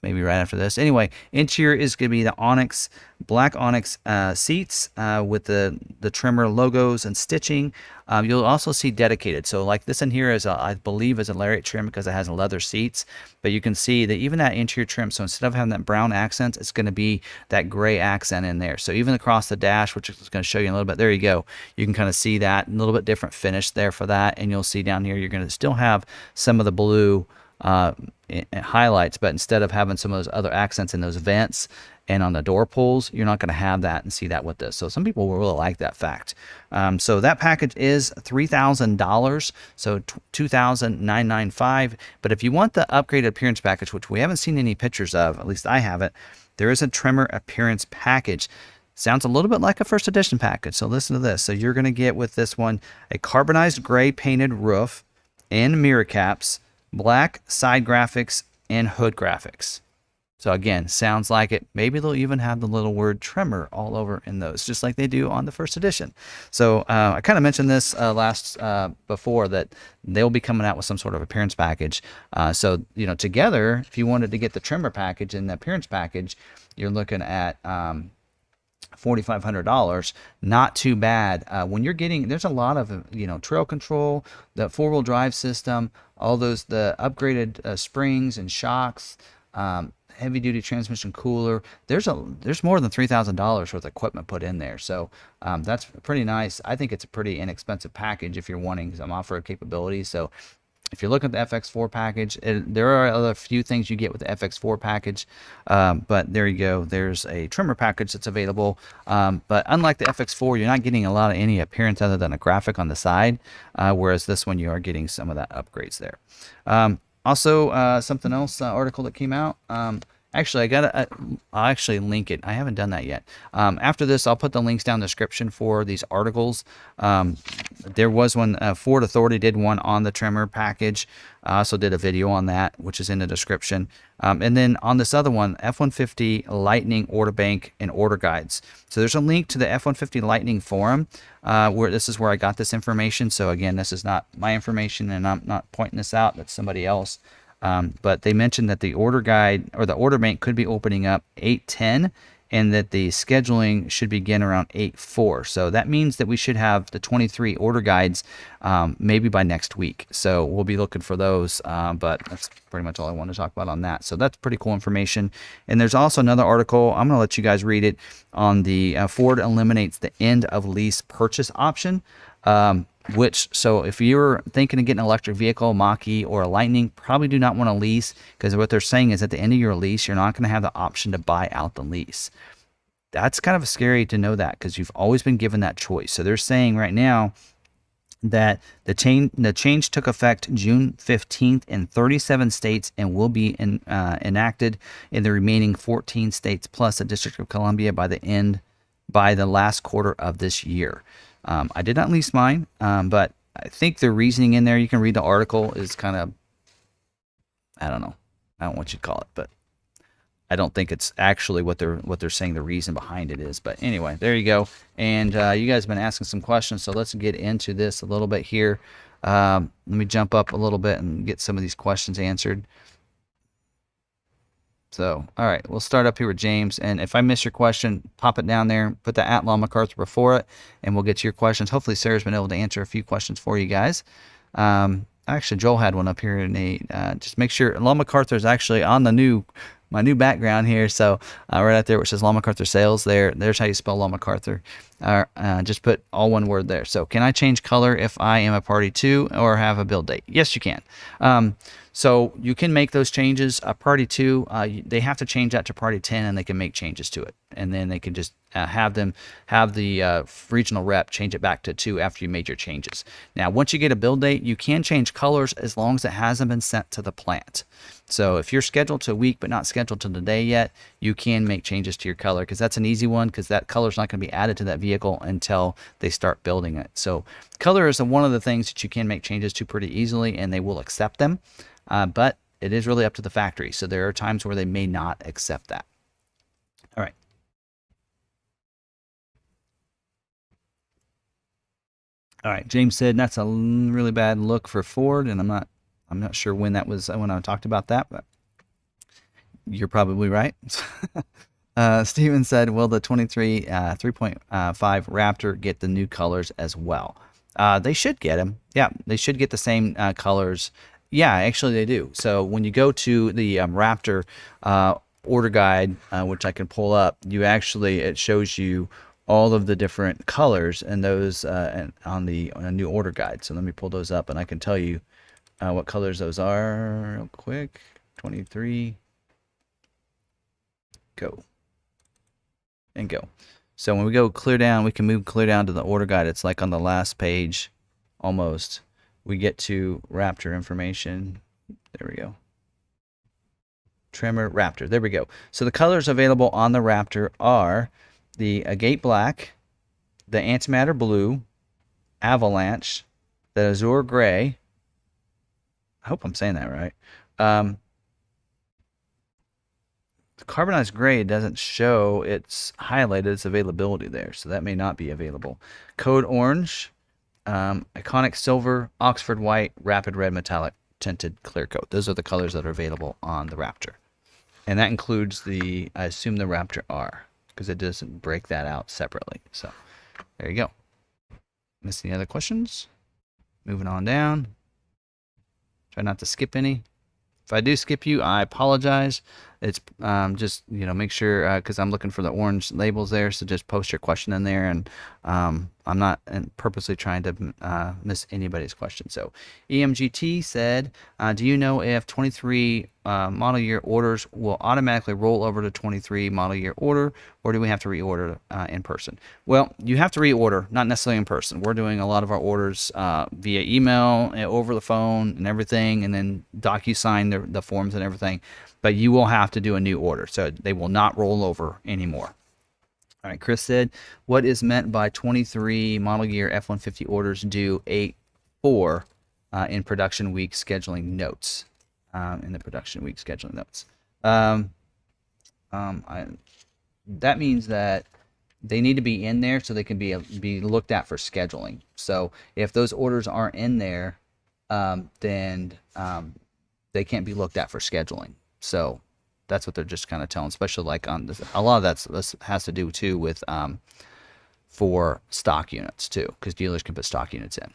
[SPEAKER 1] Maybe right after this. Anyway, interior is going to be the onyx, black onyx seats with the Tremor logos and stitching. You'll also see dedicated. So like this in here is, I believe, is a lariat trim because it has leather seats. But you can see that even that interior trim, so instead of having that brown accent, it's going to be that gray accent in there. So even across the dash, which is going to show you in a little bit, there you go. You can kind of see that, a little bit different finish there for that. And you'll see down here, you're going to still have some of the blue highlights, but instead of having some of those other accents in those vents and on the door pulls, you're not going to have that and see that with this. So some people will really like that fact. So that package is $3,000, so $2,995. But if you want the upgraded appearance package, which we haven't seen any pictures of, at least I haven't, there is a Tremor appearance package. Sounds a little bit like a first edition package. So listen to this. So you're going to get with this one a carbonized gray painted roof and mirror caps, black side graphics, and hood graphics. So again, sounds like it. Maybe they'll even have the little word Tremor all over in those, just like they do on the first edition. So I kind of mentioned this before, that they'll be coming out with some sort of appearance package. So, you know, together, if you wanted to get the Tremor package and the appearance package, you're looking at $4,500. Not too bad. When you're getting, there's a lot of, you know, trail control, the four-wheel drive system, all those, the upgraded springs and shocks, heavy duty transmission cooler. There's more than $3,000 worth of equipment put in there. So that's pretty nice. I think it's a pretty inexpensive package if you're wanting some off-road capabilities. So if you're looking at the FX4 package, there are a few things you get with the FX4 package, but there you go. There's a Tremor package that's available, but unlike the FX4, you're not getting a lot of any appearance other than a graphic on the side, whereas this one you are getting some of that upgrades there. Also, something else, article that came out. Actually, I'll actually link it. I haven't done that yet. After this, I'll put the links down in the description for these articles. There was one, Ford Authority did one on the Tremor package. I also did a video on that, which is in the description. And then on this other one, F-150 Lightning Order Bank and Order Guides. So there's a link to the F-150 Lightning forum, where this is where I got this information. So again, this is not my information, and I'm not pointing this out. That's somebody else. But they mentioned that the order guide or the order bank could be opening up 8/10, and that the scheduling should begin around 8/4. So that means that we should have the 23 order guides maybe by next week. So we'll be looking for those. But that's pretty much all I want to talk about on that. So that's pretty cool information. And there's also another article, I'm going to let you guys read it, on the Ford eliminates the end of lease purchase option. So if you're thinking of getting an electric vehicle, Mach-E or a Lightning, probably do not want to lease, because what they're saying is at the end of your lease, you're not going to have the option to buy out the lease. That's kind of scary to know that, because you've always been given that choice. So they're saying right now that the change took effect June 15th in 37 states and will be enacted in the remaining 14 states plus the District of Columbia by the last quarter of this year. I did not lease mine, but I think the reasoning in there, you can read the article, is kind of, I don't know what you'd call it, but I don't think it's actually what they're saying the reason behind it is. But anyway, there you go. And you guys have been asking some questions, so let's get into this a little bit here. Let me jump up a little bit and get some of these questions answered. So, all right, we'll start up here with James. And if I miss your question, pop it down there, put the @LawMacArthur before it, and we'll get to your questions. Hopefully, Sarah's been able to answer a few questions for you guys. Actually, Joel had one up here, and just make sure Law MacArthur is actually on the new my new background here. So right out there, which says Law MacArthur Sales, there's how you spell Law MacArthur. Just put all one word there. So can I change color if I am a party to or have a build date? Yes, you can. So you can make those changes. Party 2, they have to change that to party 10, and they can make changes to it. And then they can just have the regional rep change it back to 2 after you made your changes. Now, once you get a build date, you can change colors as long as it hasn't been sent to the plant. So if you're scheduled to a week but not scheduled to the day yet, you can make changes to your color, because that's an easy one, because that color is not going to be added to that vehicle until they start building it. So color is one of the things that you can make changes to pretty easily, and they will accept them. But it is really up to the factory. So there are times where they may not accept that. All right. All right. James said that's a really bad look for Ford, and I'm not sure when that was when I talked about that, but you're probably right. Steven said, will the 23 3.5 Raptor get the new colors as well? They should get them. Yeah, they should get the same colors. Yeah, actually they do. So when you go to the Raptor order guide, which I can pull up, it shows you all of the different colors and those on the new order guide. So let me pull those up, and I can tell you what colors those are real quick. 23, go, and go. So when we go clear down, we can move clear down to the order guide. It's like on the last page almost. We get to Raptor information. There we go. Tremor Raptor. There we go. So the colors available on the Raptor are the Agate Black, the Antimatter Blue, Avalanche, the Azure Gray. I hope I'm saying that right. The carbonized gray doesn't show it's highlighted its availability there, so that may not be available. Code Orange, Iconic Silver, Oxford White, Rapid Red Metallic Tinted Clear Coat. Those are the colors that are available on the Raptor. And that includes I assume the Raptor R, because it doesn't break that out separately. So there you go. Miss any other questions? Moving on down. Try not to skip any. If I do skip you, I apologize. It's just, make sure, because I'm looking for the orange labels there, so just post your question in there, and I'm not purposely trying to miss anybody's question. So EMGT said, do you know if 23 model year orders will automatically roll over to 23 model year order, or do we have to reorder in person? Well, you have to reorder, not necessarily in person. We're doing a lot of our orders via email, over the phone and everything, and then DocuSign the forms and everything. But you will have to do a new order, so they will not roll over anymore. All right, Chris said, what is meant by 23 model year F-150 orders due 8/4 in production week scheduling notes? In the production week scheduling notes. That means that they need to be in there so they can be looked at for scheduling. So if those orders aren't in there, then they can't be looked at for scheduling. So that's what they're just kind of telling, especially like on this. A lot of this has to do too with for stock units too, because dealers can put stock units in.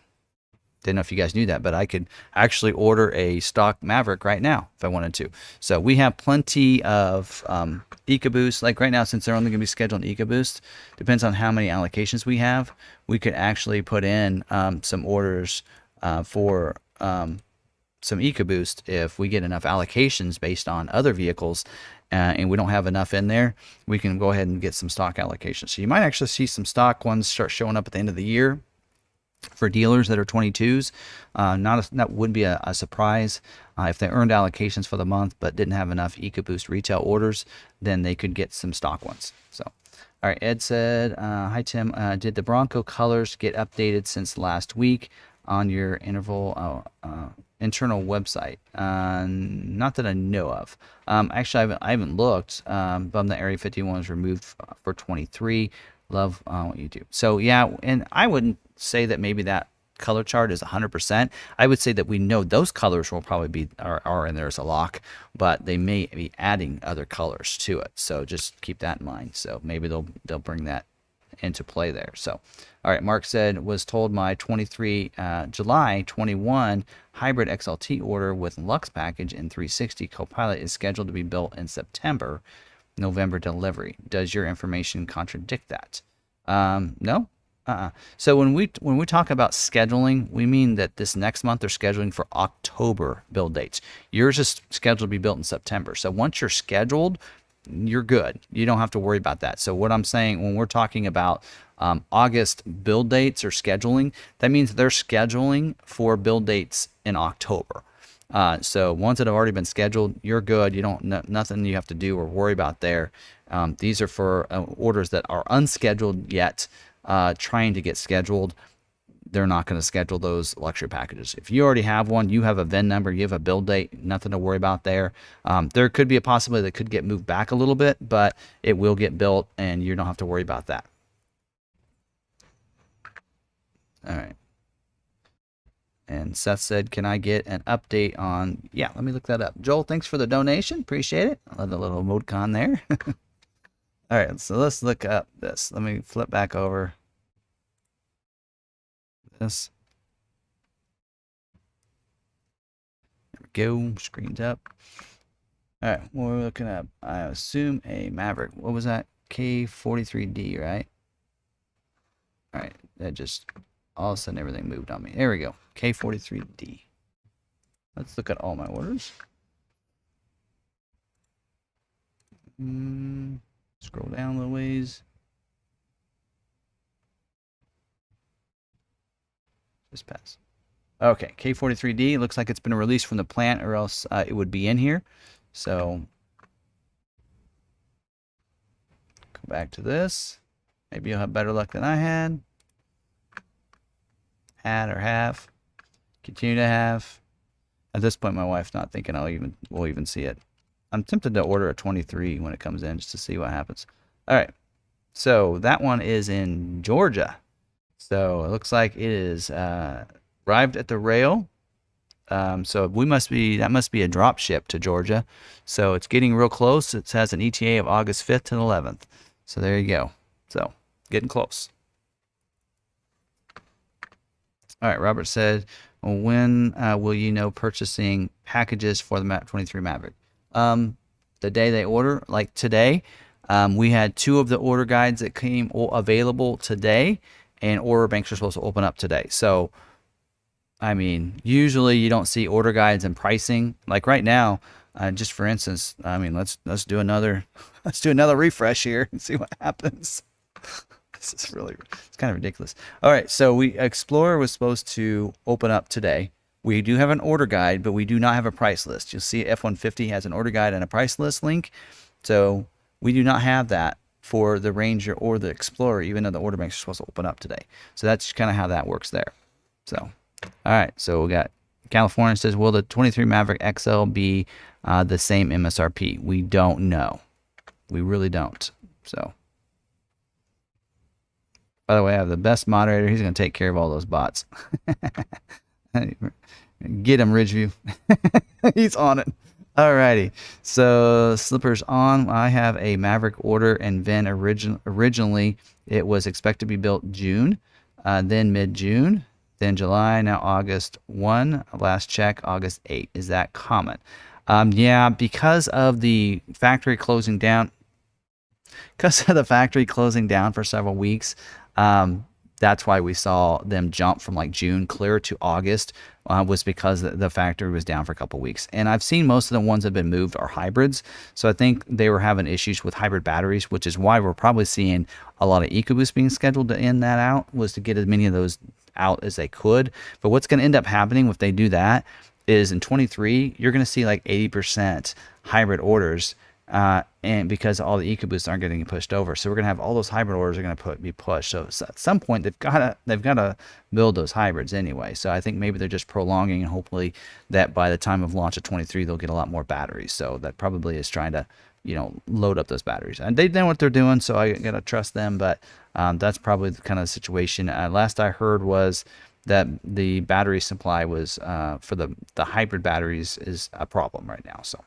[SPEAKER 1] Didn't know if you guys knew that, but I could actually order a stock Maverick right now if I wanted to. So we have plenty of EcoBoost. Like right now, since they're only going to be scheduled on EcoBoost, depends on how many allocations we have. We could actually put in some orders for some EcoBoost if we get enough allocations based on other vehicles, and we don't have enough in there. We can go ahead and get some stock allocations. So you might actually see some stock ones start showing up at the end of the year for dealers that are 22s. That would be a surprise. If they earned allocations for the month but didn't have enough EcoBoost retail orders, then they could get some stock ones. So, all right, Ed said, hi Tim, did the Bronco colors get updated since last week on your internal website? Not that I know of. Actually, I haven't looked, but the Area 51 was removed for 23. Love what you do. So yeah, and I wouldn't say that maybe that color chart is 100%. I would say that we know those colors will probably be are in there as a lock, but they may be adding other colors to it. So just keep that in mind. So maybe they'll bring that into play there. So, all right, Mark said, was told my 23 July 21 hybrid XLT order with Lux package and 360 Copilot is scheduled to be built in September, November delivery. Does your information contradict that? No. So when we talk about scheduling, we mean that this next month they're scheduling for October build dates. Yours is scheduled to be built in September. So once you're scheduled, you're good. You don't have to worry about that. So what I'm saying, when we're talking about August build dates or scheduling, that means they're scheduling for build dates in October. So ones that have already been scheduled, you're good. You don't nothing you have to do or worry about there. These are for orders that are unscheduled yet, trying to get scheduled. They're not going to schedule those luxury packages. If you already have one, you have a VIN number, you have a build date, nothing to worry about there. There could be a possibility that could get moved back a little bit, but it will get built and you don't have to worry about that. All right. And Seth said, can I get an update on, yeah, let me look that up. Joel, thanks for the donation. Appreciate it. I love the little emoticon there. All right, so let's look up this. Let me flip back over this. There we go. Screen's up. All right, what we're looking at, I assume a Maverick. What was that? K43D, right? All right, that just all of a sudden everything moved on me. There we go. K43D. Let's look at all my orders. Scroll down a little ways. Just pass. Okay, K43D. Looks like it's been released from the plant, or else it would be in here. So go back to this. Maybe you'll have better luck than I had. Had or have. Continue to have. At this point, my wife's not thinking we'll even see it. I'm tempted to order a 23 when it comes in just to see what happens. All right. So that one is in Georgia. So it looks like it is arrived at the rail. So that must be a drop ship to Georgia. So it's getting real close. It has an ETA of August 5th to the 11th. So there you go. So getting close. All right. Robert said, well, when will you know purchasing packages for the 23 Maverick? The day they order, like today. We had 2 of the order guides that came available today, and order banks are supposed to open up today. So, I mean, usually you don't see order guides and pricing. Like right now, just for instance, I mean, let's do another refresh here and see what happens. This is it's kind of ridiculous. All right, so Explorer was supposed to open up today. We do have an order guide, but we do not have a price list. You'll see F-150 has an order guide and a price list link. So we do not have that for the Ranger or the Explorer, even though the order banks are supposed to open up today. So that's kind of how that works there. So, all right. So we got California says, will the 23 Maverick XL be the same MSRP? We don't know. We really don't. So, by the way, I have the best moderator. He's going to take care of all those bots. Get him, Ridgeview. He's on it. Alrighty. So slippers on. I have a Maverick order and VIN. Originally, it was expected to be built June, then mid-June, then July, now August 1. Last check, August 8. Is that common? Yeah, because of the factory closing down. Because of the factory closing down for several weeks, that's why we saw them jump from like June clear to August, was because the factory was down for a couple weeks. And I've seen most of the ones that have been moved are hybrids. So I think they were having issues with hybrid batteries, which is why we're probably seeing a lot of EcoBoost being scheduled to end that out, was to get as many of those out as they could. But what's going to end up happening if they do that is in 23, you're going to see like 80% hybrid orders. And because all the EcoBoosts aren't getting pushed over, so we're gonna have all those hybrid orders are gonna be pushed. So at some point they've gotta build those hybrids anyway. So I think maybe they're just prolonging, and hopefully that by the time of launch of 23 they'll get a lot more batteries. So that probably is trying to load up those batteries, and they know what they're doing. So I gotta trust them. But that's probably the kind of situation. Last I heard was that the battery supply was for the hybrid batteries is a problem right now. So.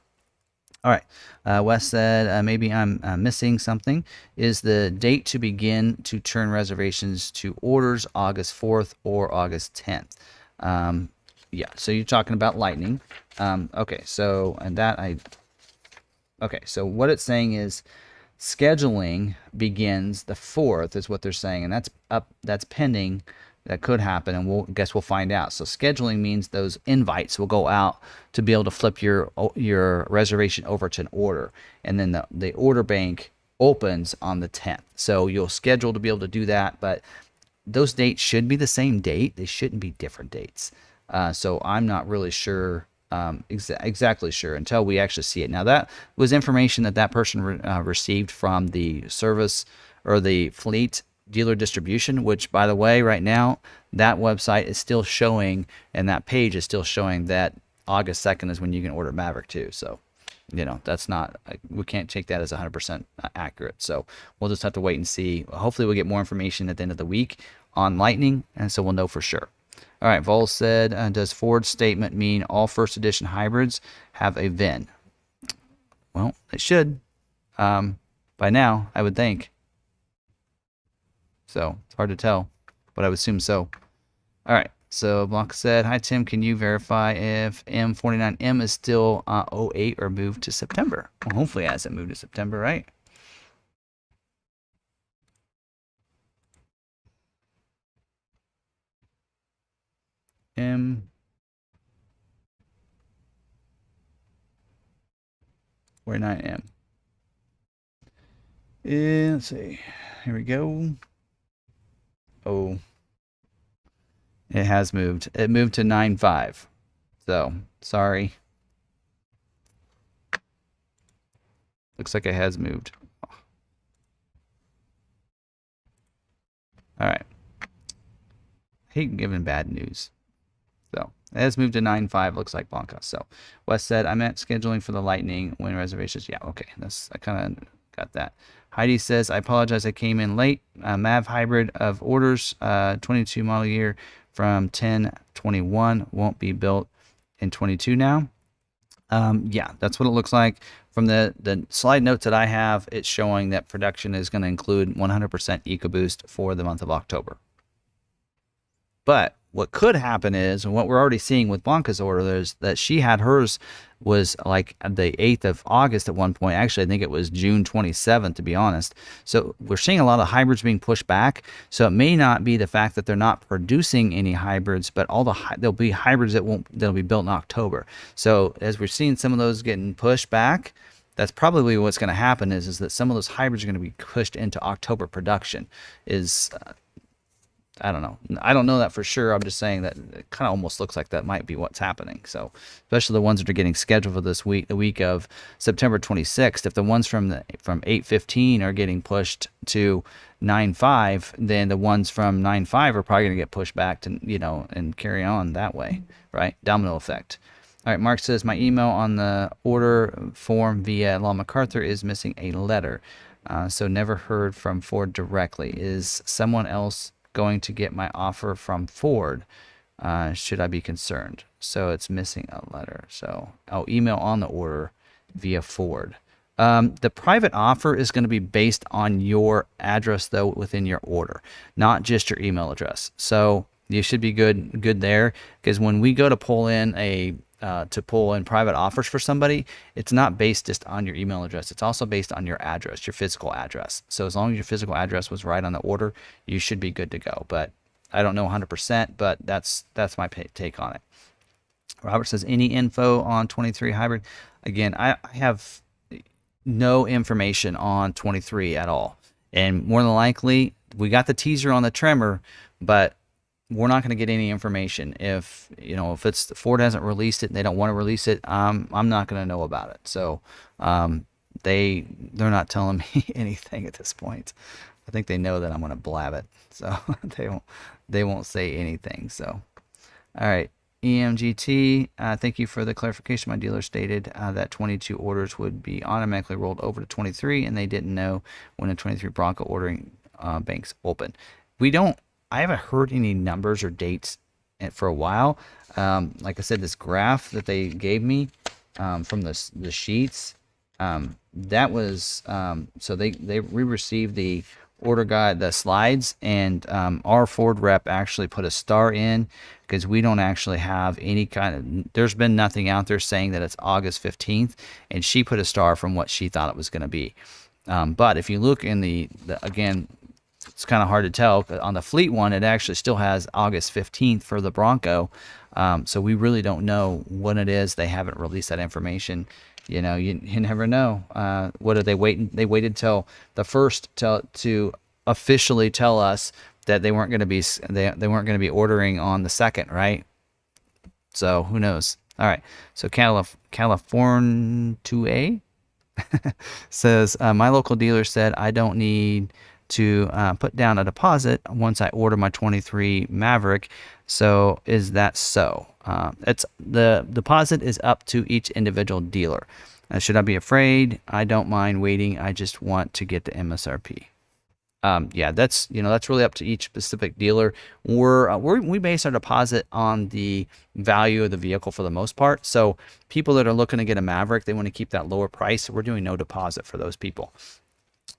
[SPEAKER 1] All right. Wes said, maybe I'm missing something. Is the date to begin to turn reservations to orders August 4th or August 10th? Yeah, so you're talking about Lightning. Okay, so, okay, so what it's saying is scheduling begins the 4th is what they're saying, and that's pending. That could happen, and we'll find out. So scheduling means those invites will go out to be able to flip your reservation over to an order, and then the order bank opens on the 10th. So you'll schedule to be able to do that, but those dates should be the same date. They shouldn't be different dates. So I'm not really sure, exactly sure until we actually see it. Now that was information that person received from the service or the fleet dealer distribution, which by the way, right now that website is still showing, and that page is still showing that August 2nd is when you can order Maverick too. So, that's not, we can't take that as 100% accurate. So we'll just have to wait and see. Hopefully we'll get more information at the end of the week on Lightning, and so we'll know for sure. All right, Vol said, does Ford's statement mean all first edition hybrids have a VIN? Well, it should, by now, I would think. So it's hard to tell, but I would assume so. All right. So Blanca said, hi, Tim. Can you verify if M49M is still 08 or moved to September? Well, hopefully it hasn't moved to September, right? M49M. Let's see. Here we go. Oh, it has moved. It moved to 9.5. So, sorry. Looks like it has moved. All right. I hate giving bad news. So, it has moved to 9.5, looks like Blanca. So, Wes said, I meant scheduling for the Lightning when reservations. Yeah, okay. I kind of got that. Heidi says, I apologize, I came in late. Mav hybrid of orders, 22 model year from 10/21 won't be built in 22 now. Yeah, that's what it looks like. From the slide notes that I have, it's showing that production is going to include 100% EcoBoost for the month of October. But what could happen is, and what we're already seeing with Blanca's order, is that she had hers was like the 8th of August at one point. Actually, I think it was June 27th, to be honest. So we're seeing a lot of hybrids being pushed back. So it may not be the fact that they're not producing any hybrids, but there'll be hybrids that'll be built in October. So as we're seeing some of those getting pushed back, that's probably what's going to happen is that some of those hybrids are going to be pushed into October production. I don't know. I don't know that for sure. I'm just saying that it kind of almost looks like that might be what's happening. So, especially the ones that are getting scheduled for this week, the week of September 26th. If the ones from 8/15 are getting pushed to 9/5, then the ones from 9/5 are probably going to get pushed back to, and carry on that way, right? Domino effect. All right, Mark says, my email on the order form via Law MacArthur is missing a letter. So never heard from Ford directly. Is someone else going to get my offer from Ford? Should I be concerned? So it's missing a letter. So I'll email on the order via Ford. The private offer is going to be based on your address, though, within your order, not just your email address. So you should be good there, because when we go to pull in private offers for somebody, it's not based just on your email address. It's also based on your address, your physical address. So as long as your physical address was right on the order, you should be good to go. But I don't know 100%, but that's my take on it. Robert says, any info on 23 hybrid? Again, I have no information on 23 at all. And more than likely, we got the teaser on the Tremor, but we're not going to get any information. If it's Ford hasn't released it and they don't want to release it, I'm not going to know about it. So they're not telling me anything at this point. I think they know that I'm going to blab it, so they won't say anything. So all right, EMGT, thank you for the clarification. My dealer stated that 22 orders would be automatically rolled over to 23, and they didn't know when a 23 Bronco ordering banks open. I haven't heard any numbers or dates for a while. Like I said, this graph that they gave me from the sheets, That was so we received the order guide, the slides, and our Ford rep actually put a star in because we don't actually have any kind of, there's been nothing out there saying that it's August 15th, and she put a star from what she thought it was going to be. But if you look in the again, it's kind of hard to tell. On the fleet one, it actually still has August 15th for the Bronco. So we really don't know when it is. They haven't released that information. You know, you never know. What are they waiting? They waited till the first to officially tell us that they weren't going to be they weren't going to be ordering on the second, right? So who knows? All right. So California 2A says my local dealer said I don't need to put down a deposit once I order my 23 Maverick. So is that so? It's the deposit is up to each individual dealer. Should I be afraid? I don't mind waiting. I just want to get the MSRP. Yeah, that's really up to each specific dealer. We base our deposit on the value of the vehicle for the most part. So people that are looking to get a Maverick, they want to keep that lower price. So we're doing no deposit for those people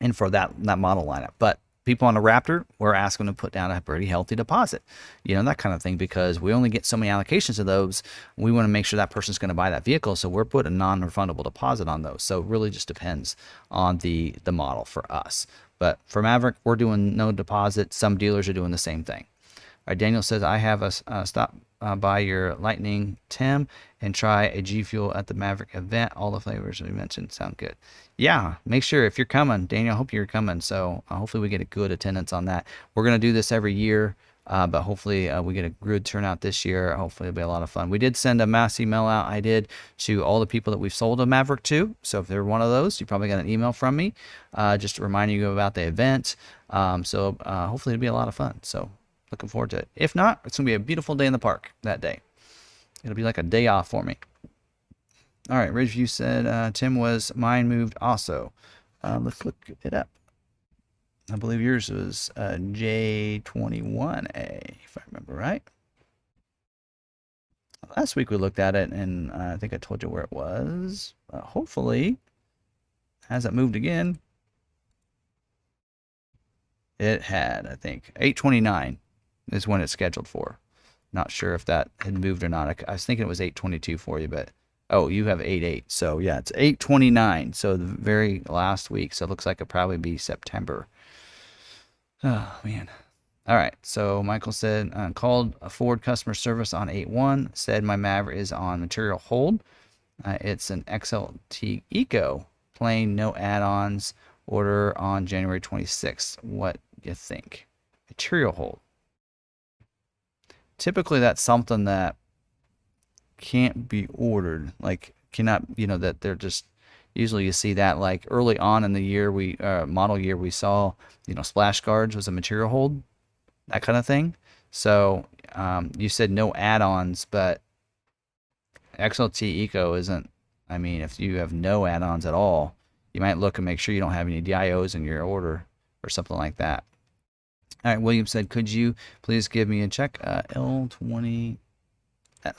[SPEAKER 1] and for that model lineup. But people on a Raptor, we're asking them to put down a pretty healthy deposit, that kind of thing, because we only get so many allocations of those. We want to make sure that person's going to buy that vehicle, so we're putting a non-refundable deposit on those. So it really just depends on the model for us. But for Maverick, we're doing no deposit. Some dealers are doing the same thing. All right, Daniel says, I have a stop by your Lightning Tim and try a G Fuel at the Maverick event. All the flavors we mentioned sound good. Yeah, make sure if you're coming, Daniel, I hope you're coming. So hopefully we get a good attendance on that. We're going to do this every year, but hopefully we get a good turnout this year. Hopefully it'll be a lot of fun. We did send a mass email out. I did to all the people that we've sold a Maverick to. So if they're one of those, you probably got an email from me just to remind you about the event. So hopefully it'll be a lot of fun. So looking forward to it. If not, it's going to be a beautiful day in the park that day. It'll be like a day off for me. All right, Ridgeview said, Tim, was mine moved also. Let's look it up. I believe yours was J21A, if I remember right. Last week we looked at it, and I think I told you where it was. Hopefully, hasn't moved again. It had, I think, 829 is when it's scheduled for. Not sure if that had moved or not. I was thinking it was 822 for you, but oh, you have 88. So yeah, it's 829. So the very last week. So it looks like it'll probably be September. Oh man. All right. So Michael said, called a Ford customer service on 8/1. Said my Maverick is on material hold. It's an XLT Eco, plain, no add-ons. Order on January 26th. What do you think? Material hold. Typically, that's something that can't be ordered. Like cannot, that they're just. Usually, you see that like early on in the year, model year, we saw, splash guards was a material hold, that kind of thing. So you said no add-ons, but XLT Eco isn't. I mean, if you have no add-ons at all, you might look and make sure you don't have any DIOs in your order or something like that. All right, William said, could you please give me a check? L20S. I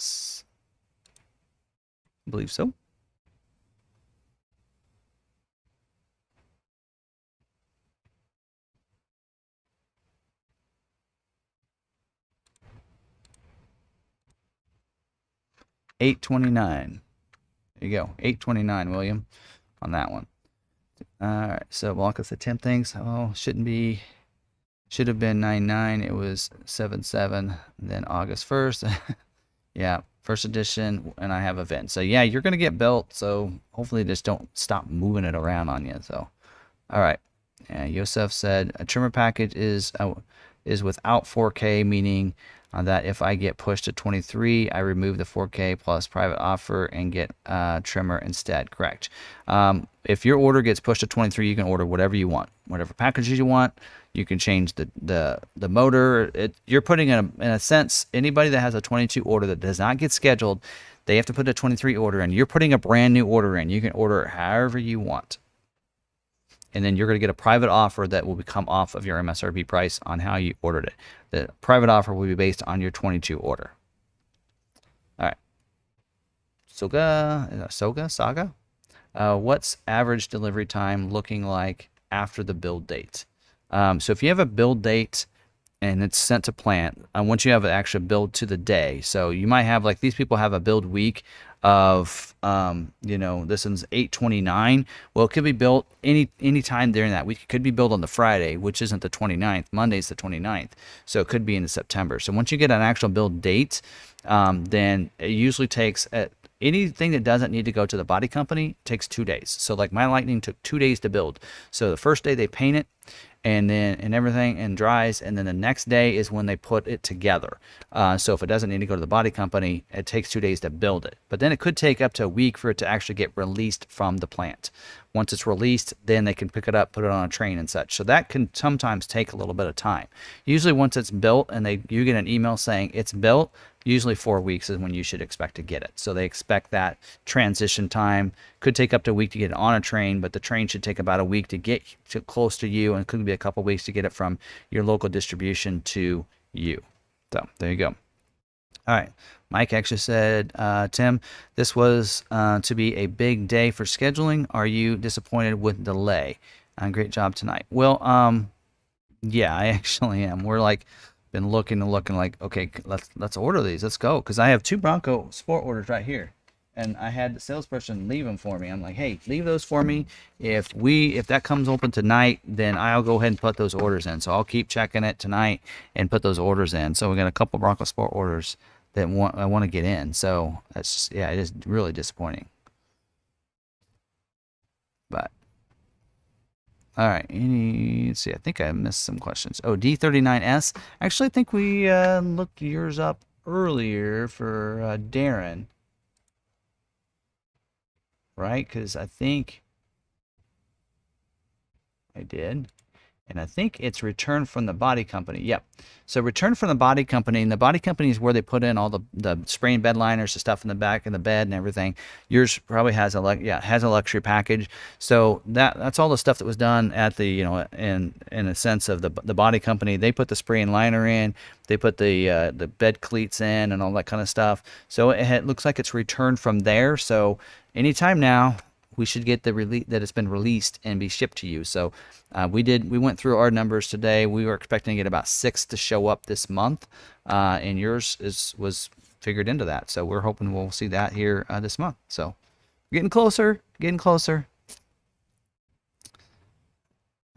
[SPEAKER 1] believe so. $829. There you go. $829, William, on that one. All right, so Blanca said 10 things. Oh, should have been 99. It was 77. Then August 1st. Yeah, first edition, and I have event. So yeah, you're gonna get built. So hopefully, just don't stop moving it around on you. So, all right. Yosef said a Tremor package is without 4K, meaning that if I get pushed to 23, I remove the 4K plus private offer and get Tremor instead. Correct. If your order gets pushed to 23, you can order whatever you want, whatever packages you want. You can change the motor. You're putting in a sense, anybody that has a 22 order that does not get scheduled, they have to put a 23 order in. You're putting a brand new order in. You can order it however you want. And then you're going to get a private offer that will become off of your MSRP price on how you ordered it. The private offer will be based on your 22 order. All right. Saga? what's average delivery time looking like after the build date? So if you have a build date and it's sent to plant, once you have an actual build to the day, so you might have, like, these people have a build week of, this one's 8/29. Well, it could be built any time during that week. It could be built on the Friday, which isn't the 29th. Monday's the 29th, so it could be in September. So once you get an actual build date, then it usually takes anything that doesn't need to go to the body company takes 2 days. So like my Lightning took 2 days to build. So the first day they paint it, and everything and dries, and then the next day is when they put it together. So if it doesn't need to go to the body company, it takes 2 days to build it. But then it could take up to a week for it to actually get released from the plant. Once it's released, then they can pick it up, put it on a train and such. So that can sometimes take a little bit of time. Usually once it's built and you get an email saying it's built, usually 4 weeks is when you should expect to get it. So they expect that transition time. Could take up to a week to get it on a train, but the train should take about a week to get close to you, and it could be a couple weeks to get it from your local distribution to you. So there you go. All right. Mike actually said, Tim, this was to be a big day for scheduling. Are you disappointed with delay? Great job tonight. Well, yeah, I actually am. We're like been looking like, okay, let's order these. Let's go, because I have 2 Bronco Sport orders right here, and I had the salesperson leave them for me. I'm like, hey, leave those for me. If that comes open tonight, then I'll go ahead and put those orders in. So I'll keep checking it tonight and put those orders in. So we got a couple Bronco Sport orders that I want to get in. So that's just, yeah, it is really disappointing. But all right, let's see. I think I missed some questions. Oh, D39S. Actually, I think we looked yours up earlier for Darren, right? Because I think I did. And I think it's return from the body company. Yep. So return from the body company, and the body company is where they put in all the spray and bed liners, the stuff in the back of the bed and everything. Yours probably has a luxury package. So that's all the stuff that was done at the, in a sense of the body company. They put the spray and liner in, they put the bed cleats in and all that kind of stuff. So it looks like it's returned from there. So anytime now, we should get the release that it's been released and be shipped to you. So we went through our numbers today. We were expecting to get about 6 to show up this month, and yours was figured into that. So we're hoping we'll see that here this month. So getting closer.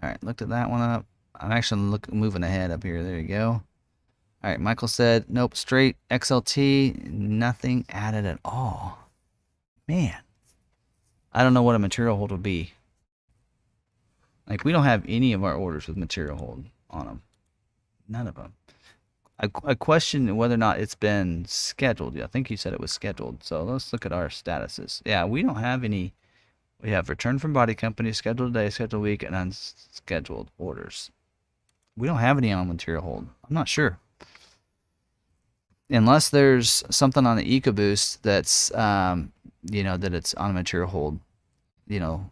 [SPEAKER 1] All right, looked at that one up. I'm actually moving ahead up here. There you go. All right, Michael said, nope, straight XLT, nothing added at all. Man. I don't know what a material hold would be. Like, we don't have any of our orders with material hold on them. None of them. I question whether or not it's been scheduled. I think you said it was scheduled. So let's look at our statuses. Yeah, we don't have any. We have return from body company, scheduled day, scheduled week, and unscheduled orders. We don't have any on material hold. I'm not sure. Unless there's something on the EcoBoost that's that it's on a material hold,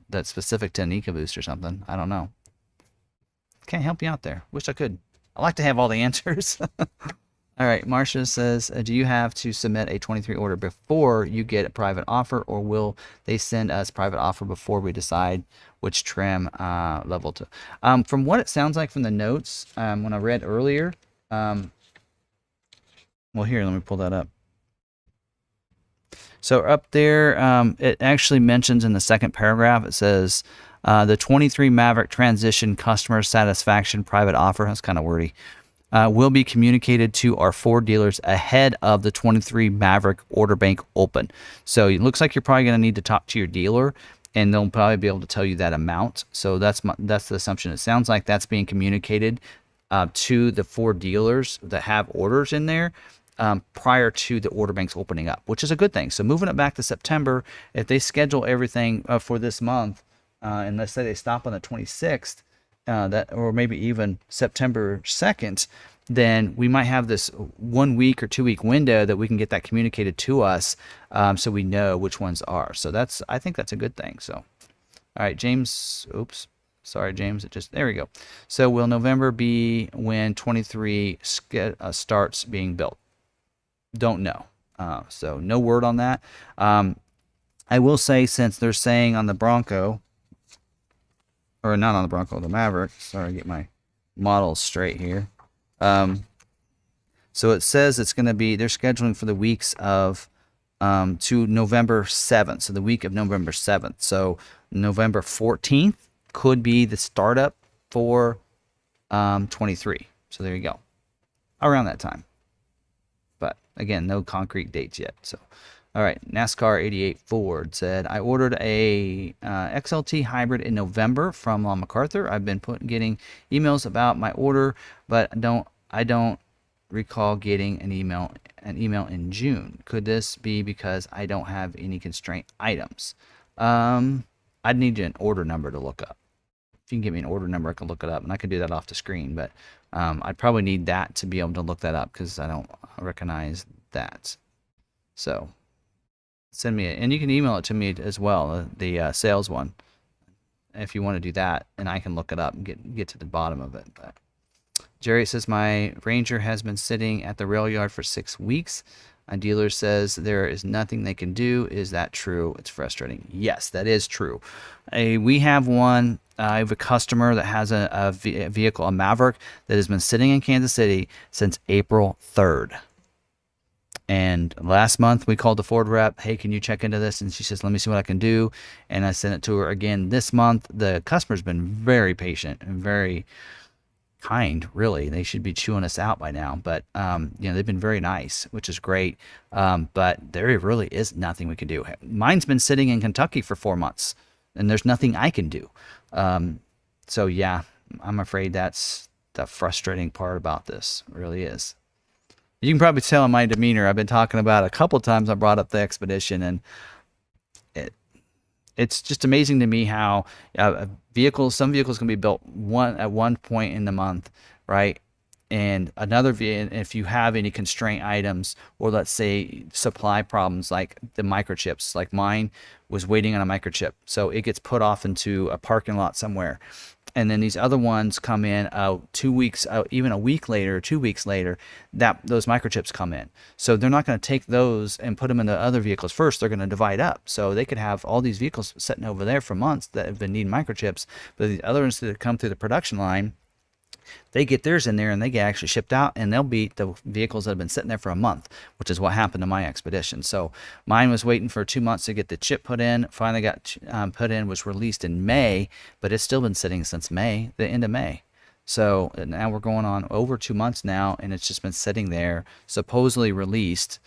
[SPEAKER 1] that's specific to an EcoBoost or something. I don't know. Can't help you out there. Wish I could. I like to have all the answers. All right, Marcia says, do you have to submit a 23 order before you get a private offer, or will they send us private offer before we decide which trim level to? From what it sounds like from the notes, when I read earlier, well, here, let me pull that up. So up there, it actually mentions in the second paragraph, it says, the 23 Maverick transition customer satisfaction private offer, that's kind of wordy, will be communicated to our Ford dealers ahead of the 23 Maverick order bank open. So it looks like you're probably going to need to talk to your dealer, and they'll probably be able to tell you that amount. So that's the assumption. It sounds like that's being communicated to the Ford dealers that have orders in there. Prior to the order banks opening up, which is a good thing. So moving it back to September, if they schedule everything for this month, and let's say they stop on the 26th, or maybe even September 2nd, then we might have this 1 week or 2 week window that we can get that communicated to us, so we know which ones are. So I think that's a good thing. So, all right, James. Oops. Sorry, James. There we go. So will November be when 23 starts being built? Don't know. So no word on that. I will say, since they're saying on the Bronco, or not on the Bronco, the Maverick. Sorry, get my models straight here. So it says it's going to be, they're scheduling for the weeks of to November 7th. So the week of November 7th. So November 14th could be the startup for 23. So there you go. Around that time. But again, no concrete dates yet. So, all right. NASCAR 88 Ford said, I ordered a XLT hybrid in November from MacArthur. I've been getting emails about my order, but I don't recall getting an email in June. Could this be because I don't have any constraint items? I'd need an order number to look up. If you can give me an order number, I can look it up, and I can do that off the screen. But I'd probably need that to be able to look that up because I don't recognize that. So send me it, and you can email it to me as well, the sales one, if you want to do that, and I can look it up and get to the bottom of it. But Jerry says, my Ranger has been sitting at the rail yard for 6 weeks. A dealer says there is nothing they can do. Is that true? It's frustrating. Yes, that is true. We have one. I have a customer that has a vehicle, a Maverick, that has been sitting in Kansas City since April 3rd. And last month we called the Ford rep. Hey, can you check into this? And she says, let me see what I can do. And I sent it to her again this month. The customer's been very patient and very kind, really. They should be chewing us out by now, but they've been very nice, which is great. But there really is nothing we can do. Mine's been sitting in Kentucky for 4 months, and there's nothing I can do. So yeah, I'm afraid that's the frustrating part about this. It really is. You can probably tell in my demeanor, I've been talking about a couple times. I brought up the Expedition, and it's just amazing to me how some vehicles can be built at one point in the month, right? And another vehicle, if you have any constraint items, or let's say supply problems like the microchips, like mine was waiting on a microchip, so it gets put off into a parking lot somewhere. And then these other ones come in 2 weeks, even a week later, 2 weeks later, that those microchips come in. So they're not going to take those and put them in the other vehicles first. They're going to divide up. So they could have all these vehicles sitting over there for months that have been needing microchips, but the other ones that come through the production line, they get theirs in there and they get actually shipped out, and they'll beat the vehicles that have been sitting there for a month, which is what happened to my Expedition. So mine was waiting for 2 months to get the chip put in. Finally got put in, was released in May, but it's still been sitting since May, the end of May. So now we're going on over 2 months now, and it's just been sitting there, supposedly released,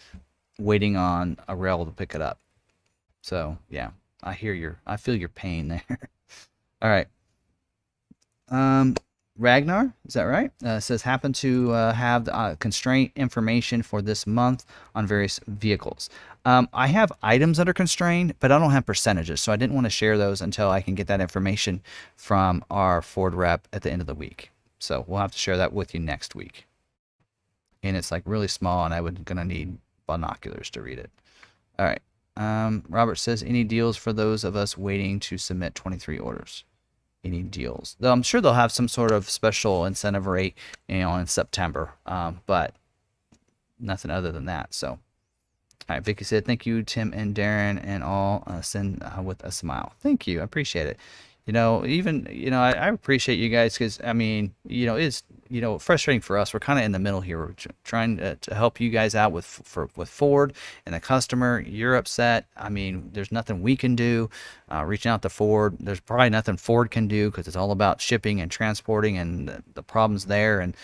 [SPEAKER 1] waiting on a rail to pick it up. So yeah, I feel your pain there. All right. Ragnar, is that right? Says, happen to have the constraint information for this month on various vehicles. I have items that are constrained, but I don't have percentages, so I didn't want to share those until I can get that information from our Ford rep at the end of the week. So we'll have to share that with you next week. And it's like really small, and I'm gonna need binoculars to read it. All right. Robert says, any deals for those of us waiting to submit 23 orders? Any deals? Though I'm sure they'll have some sort of special incentive rate, in September, but nothing other than that. So, all right, Vicky said, thank you, Tim and Darren, and all. Send with a smile. Thank you, I appreciate it. I appreciate you guys, because I mean, it's frustrating for us. We're kind of in the middle here. We're trying to help you guys out with Ford and the customer. You're upset. I mean, there's nothing we can do. Reaching out to Ford, there's probably nothing Ford can do, because it's all about shipping and transporting and the problems there. And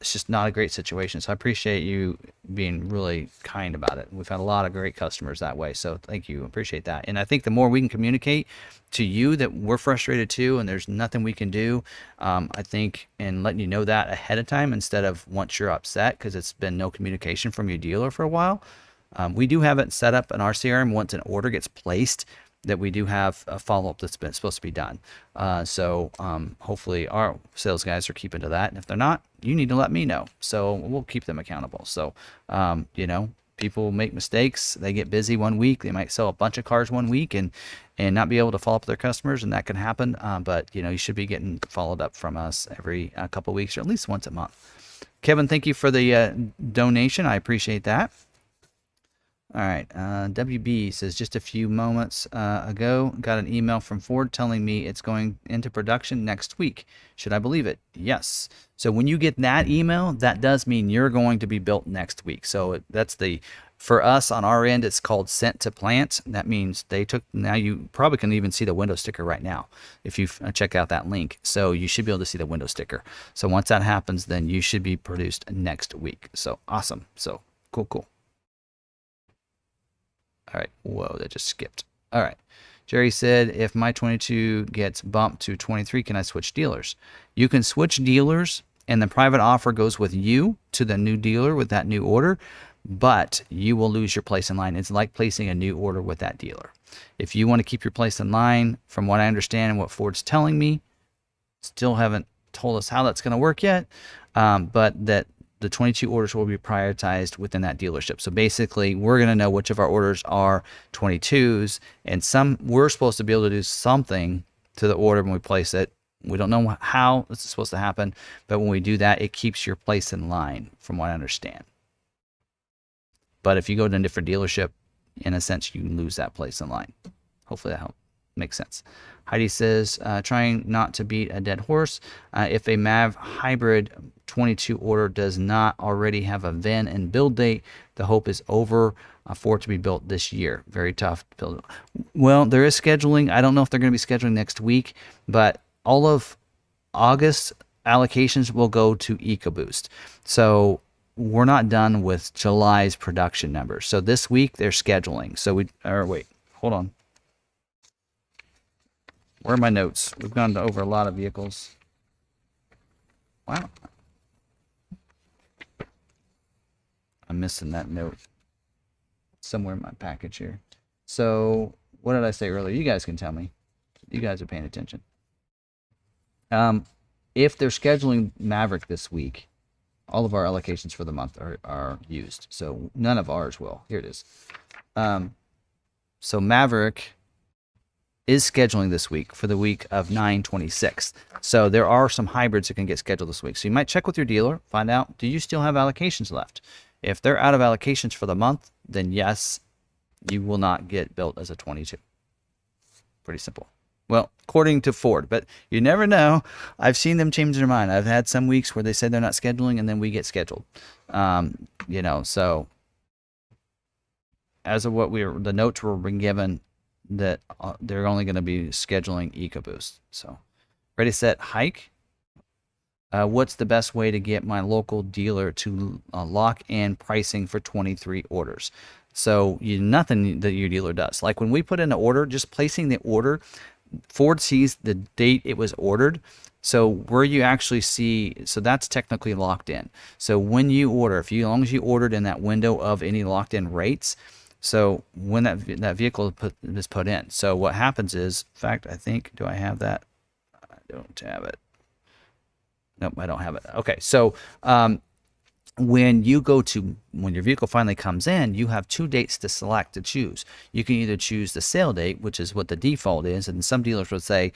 [SPEAKER 1] it's just not a great situation. So I appreciate you being really kind about it. We've had a lot of great customers that way. So thank you. Appreciate that. And I think the more we can communicate to you that we're frustrated too, and there's nothing we can do, I think, and letting you know that ahead of time instead of once you're upset because it's been no communication from your dealer for a while. We do have it set up in our CRM once an order gets placed, that we do have a follow-up that's been supposed to be done. So hopefully our sales guys are keeping to that. And if they're not, you need to let me know. So we'll keep them accountable. So, people make mistakes. They get busy one week. They might sell a bunch of cars one week and not be able to follow up with their customers, and that can happen. But, you should be getting followed up from us every couple of weeks, or at least once a month. Kevin, thank you for the donation. I appreciate that. All right. WB says, just a few moments ago, got an email from Ford telling me it's going into production next week. Should I believe it? Yes. So when you get that email, that does mean you're going to be built next week. So that's for us on our end, it's called sent to plant. That means now you probably can even see the window sticker right now if you check out that link. So you should be able to see the window sticker. So once that happens, then you should be produced next week. So awesome. So cool. All right. Whoa, that just skipped. All right. Jerry said, if my 22 gets bumped to 23, can I switch dealers? You can switch dealers, and the private offer goes with you to the new dealer with that new order, but you will lose your place in line. It's like placing a new order with that dealer. If you want to keep your place in line, from what I understand and what Ford's telling me, still haven't told us how that's going to work yet, but that the 22 orders will be prioritized within that dealership. So basically, we're going to know which of our orders are 22s, and we're supposed to be able to do something to the order when we place it. We don't know how this is supposed to happen, but when we do that, it keeps your place in line, from what I understand. But if you go to a different dealership, in a sense, you lose that place in line. Hopefully that makes sense. Heidi says, trying not to beat a dead horse. If a Mav hybrid 22 order does not already have a VIN and build date, the hope is over for it to be built this year. Very tough to build. Well, there is scheduling. I don't know if they're going to be scheduling next week, but all of August allocations will go to EcoBoost. So we're not done with July's production numbers. So this week they're scheduling. So wait, hold on. Where are my notes? We've gone over a lot of vehicles. Wow. I'm missing that note somewhere in my package here. So what did I say earlier? You guys can tell me. You guys are paying attention. If they're scheduling Maverick this week, all of our allocations for the month are used. So none of ours will. Here it is. So Maverick is scheduling this week for the week of 9/26. So there are some hybrids that can get scheduled this week. So you might check with your dealer, find out, do you still have allocations left? If they're out of allocations for the month, then yes, you will not get built as a 22. Pretty simple. Well, according to Ford, but you never know. I've seen them change their mind. I've had some weeks where they say they're not scheduling and then we get scheduled. So as of what the notes were being given, that they're only going to be scheduling EcoBoost. So ready, set, hike. What's the best way to get my local dealer to lock in pricing for 23 orders? So nothing that your dealer does. Like when we put in an order, just placing the order, Ford sees the date it was ordered. So where you actually see, so that's technically locked in. So when you order, as long as you ordered in that window of any locked in rates, so when that vehicle is put in. So what happens is, in fact, I think, do I have that? I don't have it. Nope, I don't have it. Okay, so when your vehicle finally comes in, you have 2 dates to choose. You can either choose the sale date, which is what the default is, and some dealers would say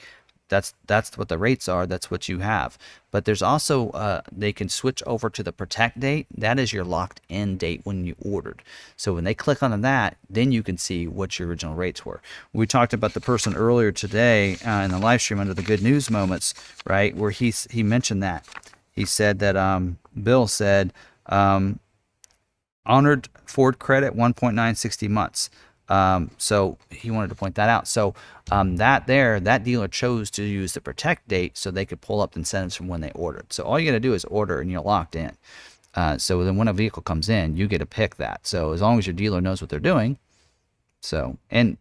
[SPEAKER 1] that's what the rates are, that's what you have. But there's also they can switch over to the protect date. That is your locked in date when you ordered. So when they click on that, then you can see what your original rates were. We talked about the person earlier today in the live stream under the good news moments, right, where he mentioned that. He said that Bill said honored Ford credit 1.960 months. So he wanted to point that out. So that dealer chose to use the protect date so they could pull up the incentives from when they ordered. So all you got to do is order and you're locked in. So then when a vehicle comes in, you get to pick that. So as long as your dealer knows what they're doing. So, and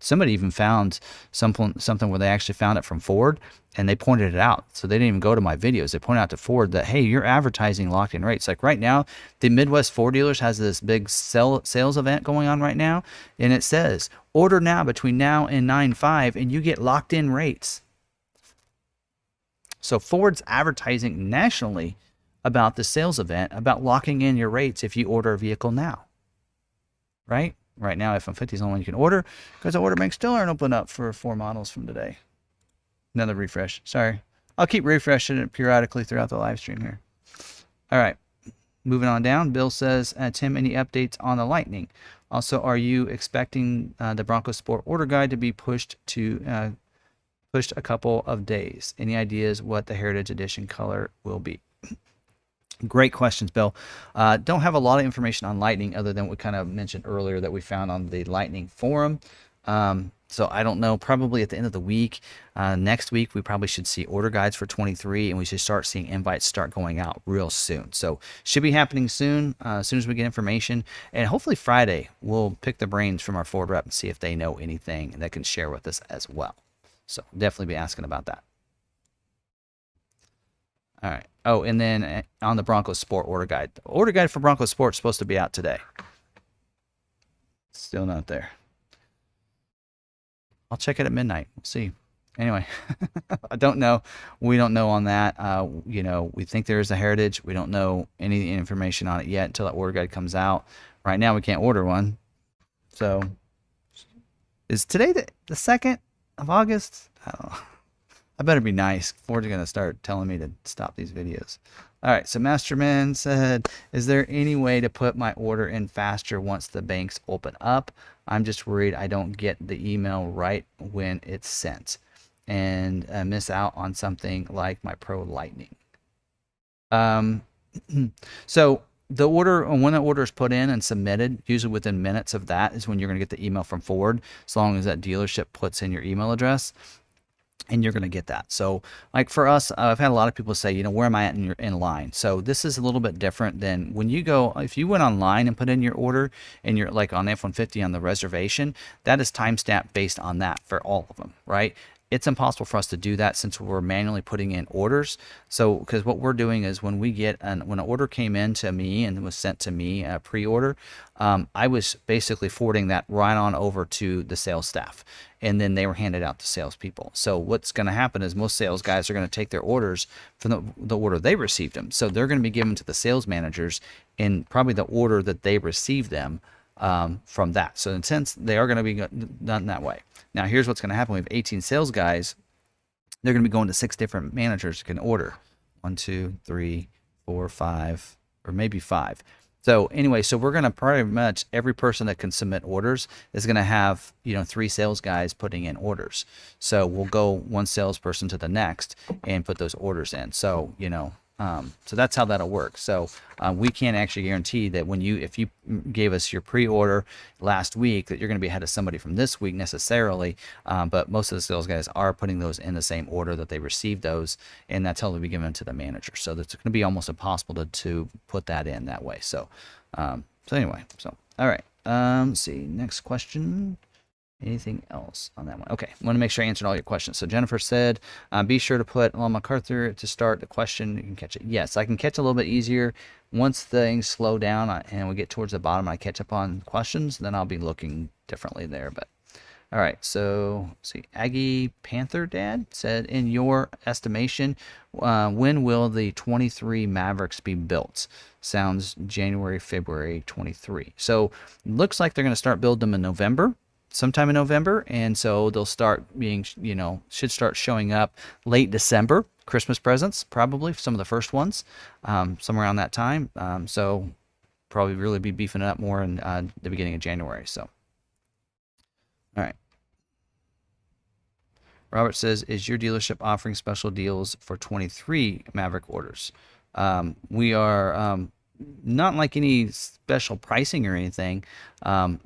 [SPEAKER 1] somebody even found something where they actually found it from Ford and they pointed it out. So they didn't even go to my videos. They pointed out to Ford that, hey, you're advertising locked in rates. Like right now, the Midwest Ford dealers has this big sales event going on right now. And it says, order now between now and 9/5 and you get locked in rates. So Ford's advertising nationally about the sales event, about locking in your rates if you order a vehicle now, right? Right now, F-150 is the only one you can order because the order bank still aren't open up for 4 models from today. Another refresh. Sorry. I'll keep refreshing it periodically throughout the live stream here. All right. moving on down, Bill says, Tim, any updates on the Lightning? Also, are you expecting the Bronco Sport order guide to be pushed a couple of days? Any ideas what the Heritage Edition color will be? Great questions, Bill. Don't have a lot of information on Lightning other than what we kind of mentioned earlier that we found on the Lightning forum. So I don't know, probably at the end of the week, next week, we probably should see order guides for 23, and we should start seeing invites start going out real soon. So should be happening soon, as soon as we get information. And hopefully Friday, we'll pick the brains from our Ford rep and see if they know anything that can share with us as well. So definitely be asking about that. All right. Oh, and then on the Bronco Sport order guide. The order guide for Bronco Sport is supposed to be out today. Still not there. I'll check it at midnight. We'll see. Anyway, I don't know. We don't know on that. You know, we think there is a Heritage. We don't know any information on it yet until that order guide comes out. Right now, we can't order one. So, is today the 2nd of August? I don't know. I better be nice. Ford's going to start telling me to stop these videos. All right, so Masterman said, is there any way to put my order in faster once the banks open up? I'm just worried I don't get the email right when it's sent and miss out on something like my Pro Lightning. So the order, when the order is put in and submitted, usually within minutes of that is when you're going to get the email from Ford, as long as that dealership puts in your email address. And you're going to get that. So like for us, I've had a lot of people say, you know, where am I at in line? So this is a little bit different than when you go, if you went online and put in your order and you're like on F-150 on the reservation, that is timestamp based on that for all of them, right? It's impossible for us to do that since we're manually putting in orders. So, because what we're doing is when we get when an order came in to me and was sent to me, a pre-order, I was basically forwarding that right on over to the sales staff, and then they were handed out to salespeople. So what's going to happen is most sales guys are going to take their orders from the order they received them. So they're going to be given to the sales managers in probably the order that they received them from that. So in a sense, they are going to be done that way. Now, here's what's going to happen. We have 18 sales guys. They're going to be going to 6 different managers who can order. 1, 2, 3, 4, 5, or maybe 5. So anyway, so we're going to pretty much every person that can submit orders is going to have, you know, 3 sales guys putting in orders. So we'll go one salesperson to the next and put those orders in. So, you know, so that's how that'll work. So we can't actually guarantee that if you gave us your pre-order last week that you're going to be ahead of somebody from this week necessarily. But most of the sales guys are putting those in the same order that they received those, and that's how they'll be given to the manager. So that's going to be almost impossible to put that in that way. So, anyway, all right. Let's see. Next question. Anything else on that one? Okay, I want to make sure I answered all your questions. So Jennifer said, be sure to put Law MacArthur to start the question. You can catch it. Yes, I can catch a little bit easier. Once things slow down and we get towards the bottom and I catch up on questions, then I'll be looking differently there. But all right, so let's see. Aggie Panther Dad said, in your estimation, when will the 23 Mavericks be built? Sounds January, February 23. So looks like they're going to start building them in November. Sometime in November, and so they'll start being, you know, should start showing up late December, Christmas presents, probably some of the first ones, somewhere around that time. So probably really be beefing it up more in the beginning of January. So, all right. Robert says, is your dealership offering special deals for 23 Maverick orders? We are not like any special pricing or anything.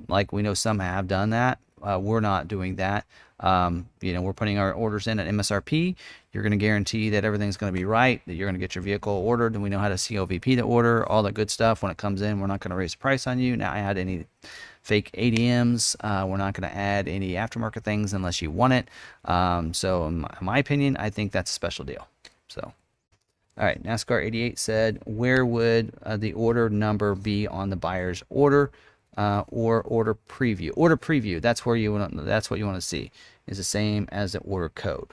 [SPEAKER 1] Like we know some have done that. We're not doing that. You know, we're putting our orders in at MSRP. You're going to guarantee that everything's going to be right, that you're going to get your vehicle ordered, and we know how to COVP the order, all that good stuff. When it comes in, we're not going to raise the price on you. Now, add any fake ADMs. We're not going to add any aftermarket things unless you want it. So in my opinion, I think that's a special deal. So. All right, NASCAR 88 said, where would the order number be on the buyer's order or order preview? Order preview, that's where that's what you want to see, is the same as the order code.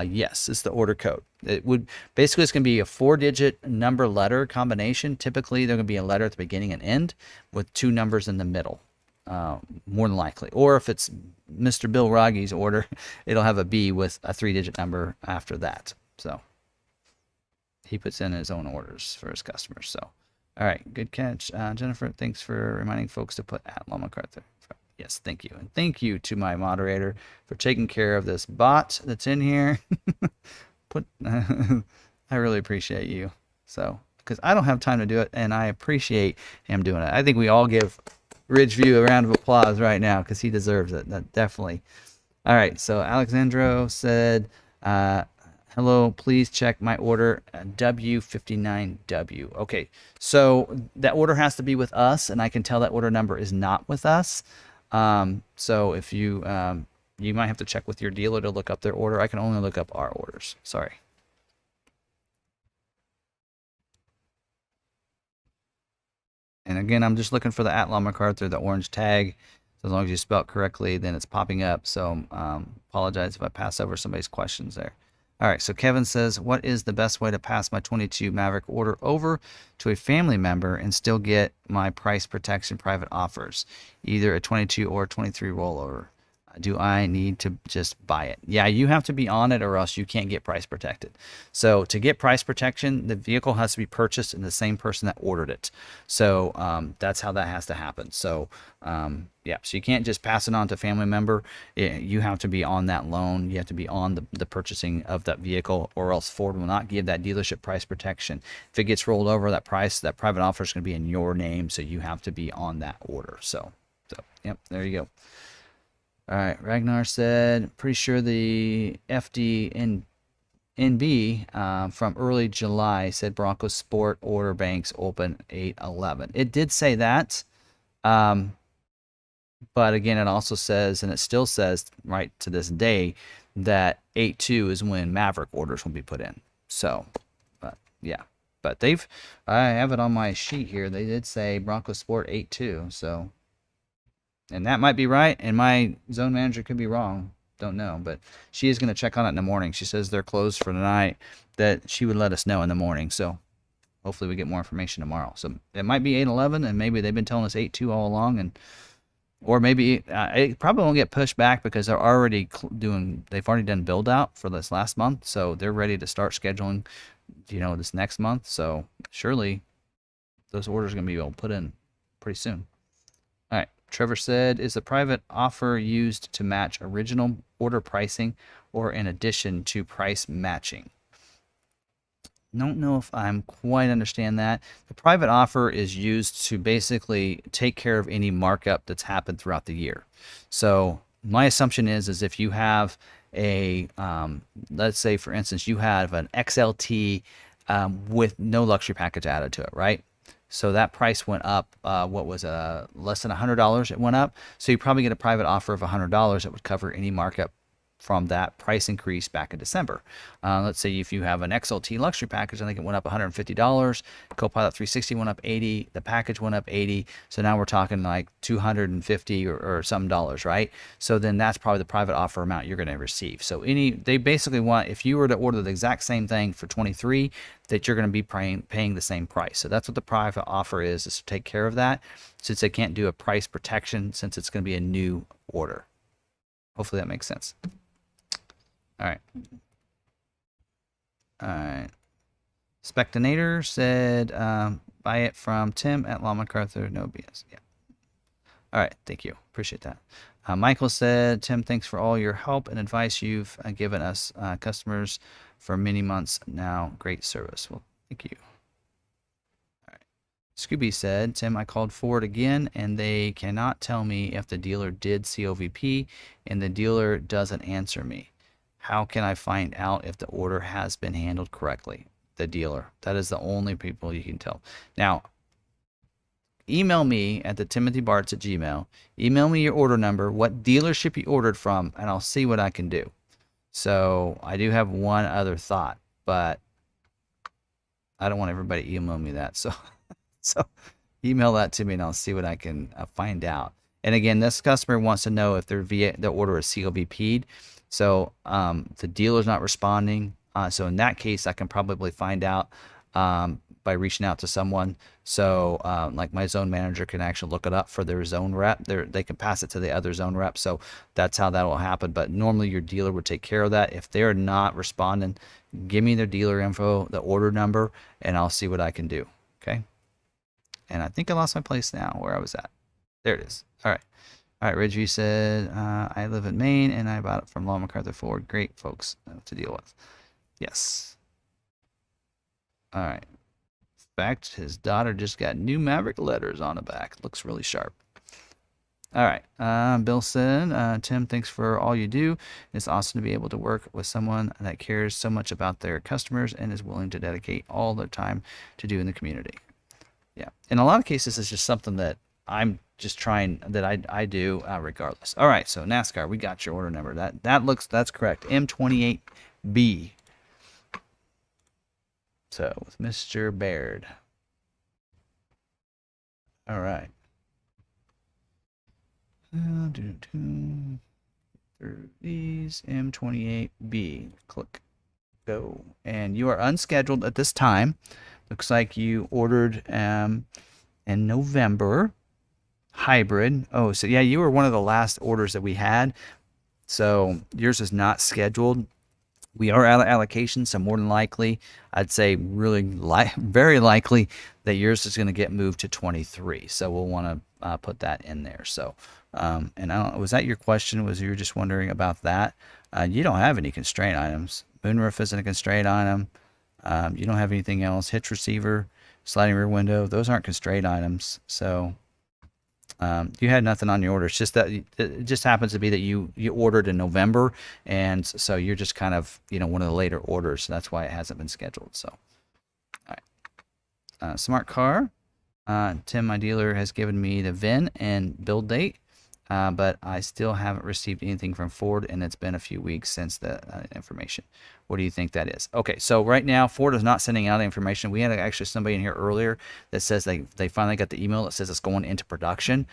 [SPEAKER 1] Yes, it's the order code. It would basically, it's going to be a 4-digit number letter combination. Typically, there's going to be a letter at the beginning and end with 2 numbers in the middle, more than likely. Or if it's Mr. Bill Rogge's order, it'll have a B with a 3-digit number after that. So he puts in his own orders for his customers. So, All right, good catch, Jennifer. Thanks for reminding folks to put at Law MacArthur. Yes, thank you, and thank you to my moderator for taking care of this bot that's in here. Put, I really appreciate you. So, because I don't have time to do it, and I appreciate him doing it. I think we all give Ridgeview a round of applause right now because he deserves it. That definitely. All right, so Alexandro said, hello, please check my order W59W. Okay, so that order has to be with us, and I can tell that order number is not with us. So if you you might have to check with your dealer to look up their order. I can only look up our orders. Sorry. And again, I'm just looking for the at Law MacArthur, the orange tag. So as long as you spell it correctly, then it's popping up. So apologize if I pass over somebody's questions there. All right, so Kevin says, what is the best way to pass my 22 Maverick order over to a family member and still get my price protection private offers, either a 22 or 23 rollover? Do I need to just buy it? Yeah, you have to be on it or else you can't get price protected. So to get price protection, the vehicle has to be purchased in the same person that ordered it. So that's how that has to happen. So yeah, so you can't just pass it on to a family member. You have to be on that loan. You have to be on the purchasing of that vehicle, or else Ford will not give that dealership price protection. If it gets rolled over, that private offer is going to be in your name, so you have to be on that order. So yep, there you go. All right, Ragnar said, pretty sure the FDNB from early July said Bronco Sport order banks open 8/11. It did say that, but again, it also says, and it still says right to this day, that 8/2 is when Maverick orders will be put in. So, but yeah, but I have it on my sheet here. They did say Bronco Sport 8/2, so. And that might be right, and my zone manager could be wrong. Don't know, but she is going to check on it in the morning. She says they're closed for tonight, that she would let us know in the morning. So hopefully we get more information tomorrow. So it might be 8/11, and maybe they've been telling us 8/2 all along, and or maybe it probably won't get pushed back because they're already they've already done build out for this last month, so they're ready to start scheduling, this next month. So surely those orders are going to be able to put in pretty soon. All right. Trevor said, is the private offer used to match original order pricing or in addition to price matching? Don't know if I'm quite understand that. The private offer is used to basically take care of any markup that's happened throughout the year. So my assumption is if you have a, let's say for instance, you have an XLT with no luxury package added to it, right? So that price went up, what was less than $100 it went up. So you probably get a private offer of $100 that would cover any markup from that price increase back in December. Let's say if you have an XLT luxury package, I think it went up $150. Copilot 360 went up 80. The package went up 80. So now we're talking like 250 or some dollars, right? So then that's probably the private offer amount you're going to receive. So they basically want, if you were to order the exact same thing for 23, that you're going to be paying the same price. So that's what the private offer is to take care of that, since they can't do a price protection since it's going to be a new order. Hopefully that makes sense. All right. All right. Spectinator said, buy it from Tim at Law MacArthur. No BS. Yeah. All right. Thank you. Appreciate that. Michael said, Tim, thanks for all your help and advice you've given us customers for many months now. Great service. Well, thank you. All right. Scooby said, Tim, I called Ford again, and they cannot tell me if the dealer did COVP, and the dealer doesn't answer me. How can I find out if the order has been handled correctly? The dealer. That is the only people you can tell. Now, email me at the timothybarts@gmail. Email me your order number, what dealership you ordered from, and I'll see what I can do. So I do have one other thought, but I don't want everybody to email me that. So email that to me, and I'll see what I can find out. And again, this customer wants to know if their order is COVP'd. So the dealer's not responding. So in that case, I can probably find out by reaching out to someone. So like my zone manager can actually look it up for their zone rep. They can pass it to the other zone rep. So that's how that will happen. But normally your dealer would take care of that. If they're not responding, give me their dealer info, the order number, and I'll see what I can do. Okay. And I think I lost my place now where I was at. There it is. All right. All right, Ridgeview said, I live in Maine and I bought it from Law MacArthur Ford. Great, folks, to deal with. Yes. All right. In fact, his daughter just got new Maverick letters on the back. Looks really sharp. All right. Bill said, Tim, thanks for all you do. It's awesome to be able to work with someone that cares so much about their customers and is willing to dedicate all their time to do in the community. Yeah. In a lot of cases, it's just something that I'm just trying that I do regardless. All right, so NASCAR, we got your order number. That's correct. M28B. So with Mr. Baird. All right. Through these M28B. Click go, and you are unscheduled at this time. Looks like you ordered in November. Hybrid. Oh, so yeah, you were one of the last orders that we had. So yours is not scheduled. We are out of allocation, so more than likely, I'd say very likely that yours is going to get moved to 23. So we'll want to put that in there. So, and I don't, was that your question? Was you were just wondering about that? You don't have any constraint items. Moonroof isn't a constraint item. You don't have anything else. Hitch receiver, sliding rear window. Those aren't constraint items. So. You had nothing on your order. It's just that it just happens to be that you ordered in November, and so you're just kind of one of the later orders. So that's why it hasn't been scheduled. So, all right. Smart car. Tim, my dealer, has given me the VIN and build date, but I still haven't received anything from Ford, and it's been a few weeks since the information. What do you think that is? Okay, so right now Ford is not sending out information. We had actually somebody in here earlier that says they finally got the email that says it's going into production.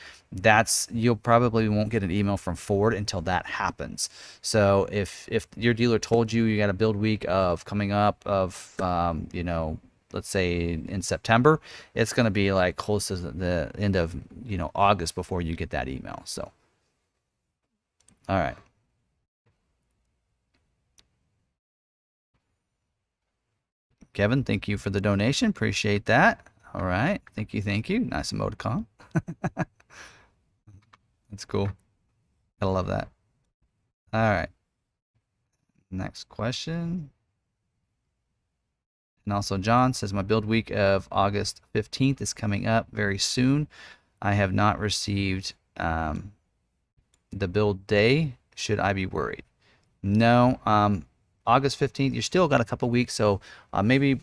[SPEAKER 1] You'll probably won't get an email from Ford until that happens. So if your dealer told you got a build week of coming up of let's say in September, it's going to be like close to the end of August before you get that email. So all right. Kevin, thank you for the donation. Appreciate that. All right. Thank you. Nice emoticon. That's cool. I love that. All right. Next question. And also John says, my build week of August 15th is coming up very soon. I have not received the build day. Should I be worried? No. August 15th, you still got a couple weeks, so maybe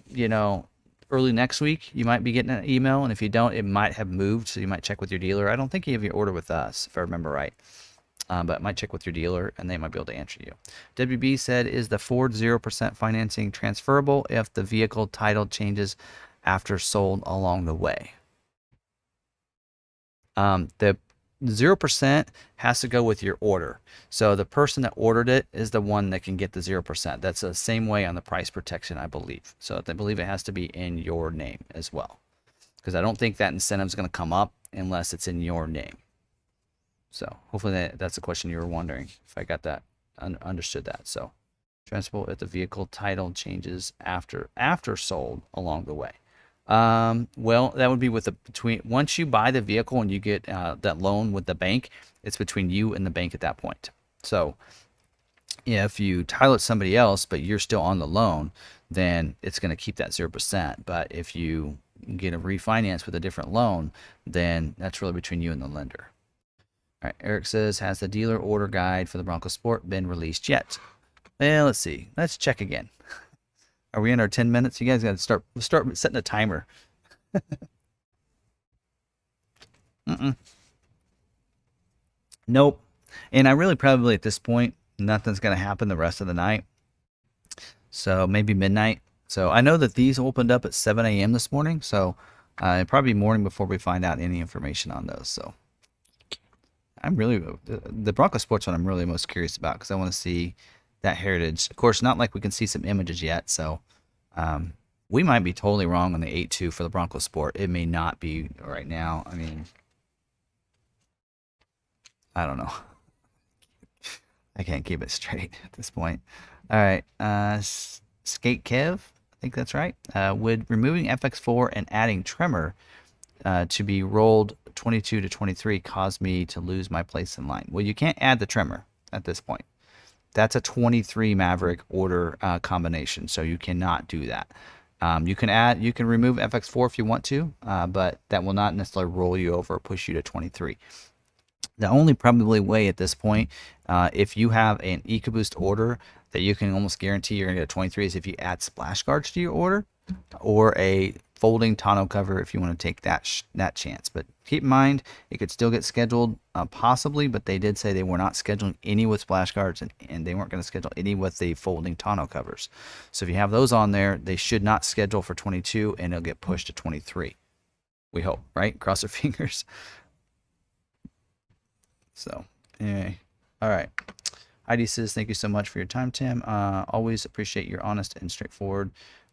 [SPEAKER 1] early next week you might be getting an email, and if you don't, it might have moved, so you might check with your dealer. I don't think you have your order with us, if I remember right, but might check with your dealer, and they might be able to answer you. WB said, is the Ford 0% financing transferable if the vehicle title changes after sold along the way? The 0% has to go with your order. So the person that ordered it is the one that can get the 0%. That's the same way on the price protection, I believe. So I believe it has to be in your name as well, because I don't think that incentive is going to come up unless it's in your name. So hopefully that's the question you were wondering, if I got that, understood that. So transferable if the vehicle title changes after sold along the way. Well, that would be with once you buy the vehicle and you get that loan with the bank, it's between you and the bank at that point. So if you title it somebody else, but you're still on the loan, then it's going to keep that 0%. But if you get a refinance with a different loan, then that's really between you and the lender. All right. Eric says, has the dealer order guide for the Bronco Sport been released yet? Well, let's see. Let's check again. Are we in our 10 minutes? You guys got to start setting a timer. Nope. And I really probably at this point, nothing's going to happen the rest of the night. So maybe midnight. So I know that these opened up at 7 a.m. this morning. So it'll probably be morning before we find out any information on those. So I'm really, the Bronco Sports one I'm really most curious about, because I want to see that heritage. Of course, not like we can see some images yet, so we might be totally wrong on the 8.2 for the Bronco Sport. It may not be right now. I mean, I don't know. I can't keep it straight at this point. All right, Skate Kev, I think that's right. Would removing FX4 and adding Tremor to be rolled 22 to 23 caused me to lose my place in line. Well, you can't add the Tremor at this point. That's a 23 Maverick order combination, so you cannot do that. You can remove FX4 if you want to, but that will not necessarily roll you over or push you to 23. The only probably way at this point, if you have an EcoBoost order that you can almost guarantee you're gonna get a 23, is if you add splash guards to your order, or a folding tonneau cover if you want to take that chance. But keep in mind, it could still get scheduled possibly, but they did say they were not scheduling any with splash guards, and they weren't going to schedule any with the folding tonneau covers. So if you have those on there, they should not schedule for 22, and it'll get pushed to 23. We hope, right? Cross our fingers. So anyway, all right. ID says, thank you so much for your time, Tim. Always appreciate your honest and straightforward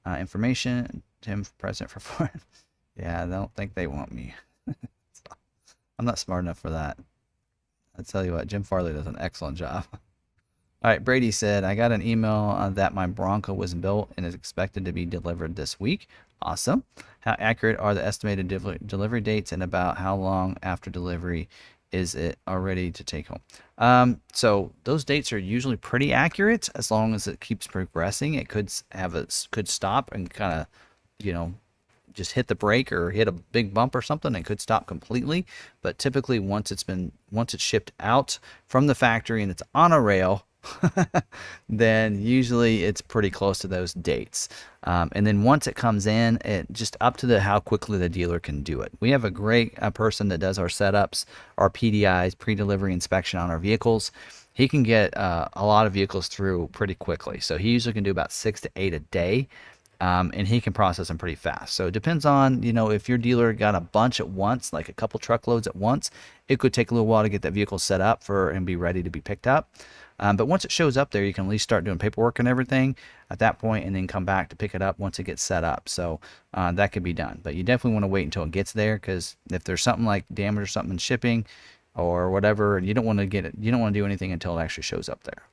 [SPEAKER 1] information. Tim, president for Ford. Yeah, I don't think they want me. I'm not smart enough for that. I tell you what, Jim Farley does an excellent job. All right, Brady said, I got an email that my Bronco was built and is expected to be delivered this week. Awesome. How accurate are the estimated delivery dates, and about how long after delivery is it already to take home? So those dates are usually pretty accurate as long as it keeps progressing. It could stop and kind of, just hit the brake or hit a big bump or something. It could stop completely. But typically once it's shipped out from the factory and it's on a rail, then usually it's pretty close to those dates. And then once it comes in, it just up to how quickly the dealer can do it. We have a great person that does our setups, our PDIs, pre-delivery inspection on our vehicles. He can get a lot of vehicles through pretty quickly. So he usually can do about 6 to 8 a day. And he can process them pretty fast. So it depends on, if your dealer got a bunch at once, like a couple truckloads at once, it could take a little while to get that vehicle set up and be ready to be picked up. But once it shows up there, you can at least start doing paperwork and everything at that point, and then come back to pick it up once it gets set up. So that could be done. But you definitely want to wait until it gets there, because if there's something like damage or something in shipping or whatever, and you don't want to do anything until it actually shows up there.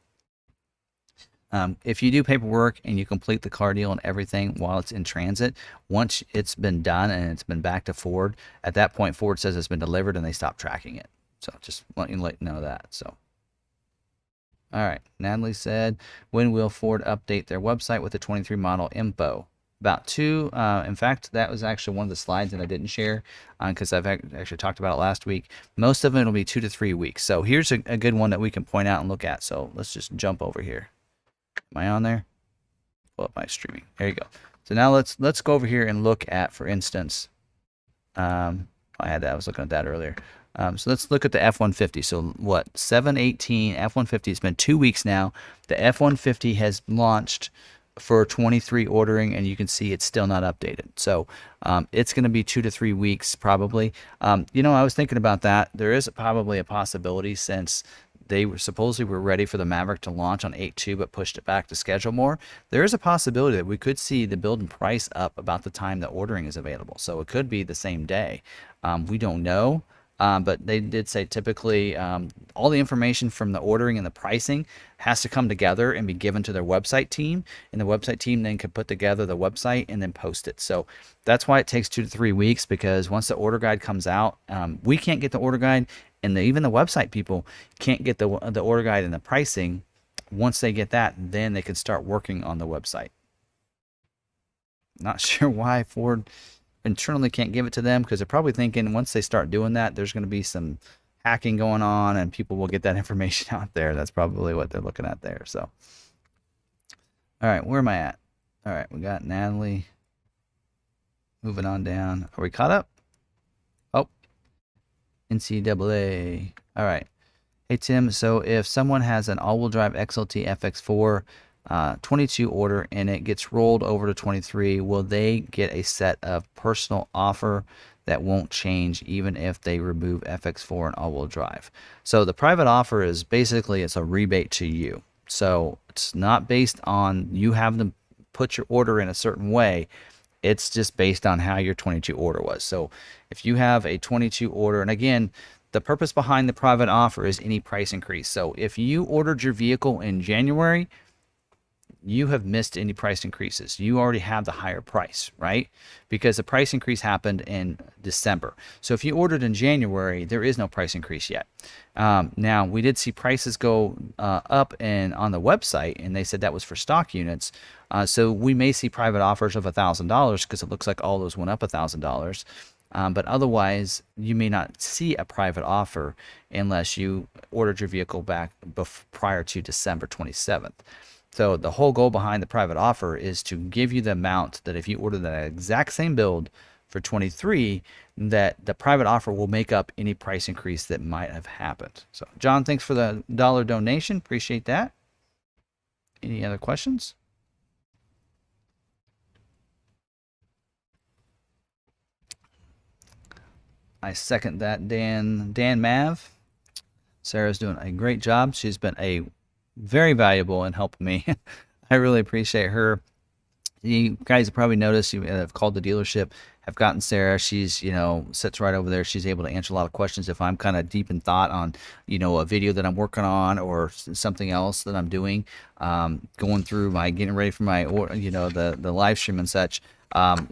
[SPEAKER 1] If you do paperwork and you complete the car deal and everything while it's in transit, once it's been done and it's been back to Ford, at that point Ford says it's been delivered and they stop tracking it. So just let you know that. So, all right, Natalie said, when will Ford update their website with the 23 model info? About 2. In fact, that was actually one of the slides that I didn't share because I've actually talked about it last week. Most of it will be 2 to 3 weeks. So here's a good one that we can point out and look at. So let's just jump over here. Am I on there? Pull up my streaming. There you go. So now let's go over here and look at, for instance, I was looking at that earlier. So let's look at the F-150. So what, 7/18 F-150. It's been 2 weeks now. The F-150 has launched for 23 ordering, and you can see it's still not updated. So it's going to be 2 to 3 weeks probably. I was thinking about that. There is probably a possibility, since they supposedly were ready for the Maverick to launch on 8/2 but pushed it back to schedule more. There is a possibility that we could see the build and price up about the time the ordering is available. So it could be the same day. We don't know. But they did say typically all the information from the ordering and the pricing has to come together and be given to their website team, and the website team then could put together the website and then post it. So that's why it takes 2 to 3 weeks, because once the order guide comes out, we can't get the order guide, and even the website people can't get the order guide and the pricing. Once they get that, then they can start working on the website. Not sure why Ford internally can't give it to them, because they're probably thinking once they start doing that, there's going to be some hacking going on and people will get that information out there. That's probably what they're looking at there. So, all right, where am I at? All right, we got Natalie. Moving on down. Are we caught up? Oh, NCAA. All right. Hey, Tim, so if someone has an all-wheel drive XLT FX4 22 order and it gets rolled over to 23, will they get a set of personal offer that won't change even if they remove FX4 and all-wheel drive? So the private offer is basically, it's a rebate to you. So it's not based on you having to put your order in a certain way. It's just based on how your 22 order was. So if you have a 22 order, and again, the purpose behind the private offer is any price increase. So if you ordered your vehicle in January, you have missed any price increases. You already have the higher price, right? Because the price increase happened in December. So if you ordered in January, there is no price increase yet. Now, we did see prices go up and on the website, and they said that was for stock units. So we may see private offers of $1,000 because it looks like all those went up $1,000. But otherwise, you may not see a private offer unless you ordered your vehicle back prior to December 27th. So the whole goal behind the private offer is to give you the amount that if you order that exact same build for 23, that the private offer will make up any price increase that might have happened. So John, thanks for the $1 donation. Appreciate that. Any other questions? I second that, Dan Mav. Sarah's doing a great job. She's been a very valuable in helping me. I really appreciate her. You guys have probably noticed, you have called the dealership, have gotten Sarah. She's, sits right over there. She's able to answer a lot of questions if I'm kind of deep in thought on, a video that I'm working on or something else that I'm doing, going through getting ready for my, the live stream and such.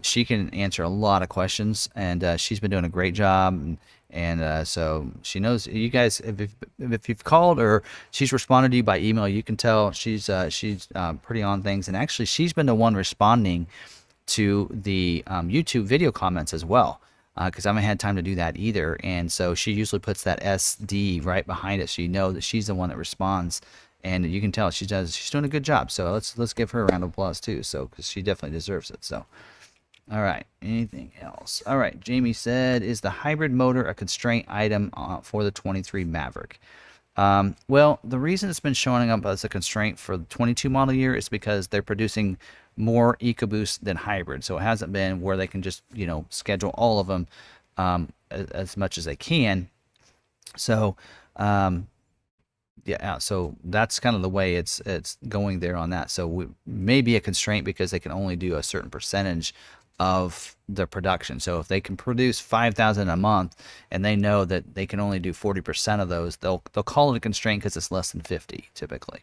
[SPEAKER 1] She can answer a lot of questions, and she's been doing a great job. And so she knows you guys. If you've called or she's responded to you by email, you can tell she's pretty on things. And actually, she's been the one responding to the YouTube video comments as well, because I haven't had time to do that either. And so she usually puts that SD right behind it, so you know that she's the one that responds. And you can tell she's doing a good job. So let's give her a round of applause too. So because she definitely deserves it. So. All right, anything else? All right, Jamie said, is the hybrid motor a constraint item for the 23 Maverick? Well, the reason it's been showing up as a constraint for the 22 model year is because they're producing more EcoBoost than hybrid. So it hasn't been where they can just, schedule all of them as much as they can. So, yeah, so that's kind of the way it's going there on that. So maybe a constraint because they can only do a certain percentage of the production. So if they can produce 5,000 a month and they know that they can only do 40% of those, they'll call it a constraint because it's less than 50 typically.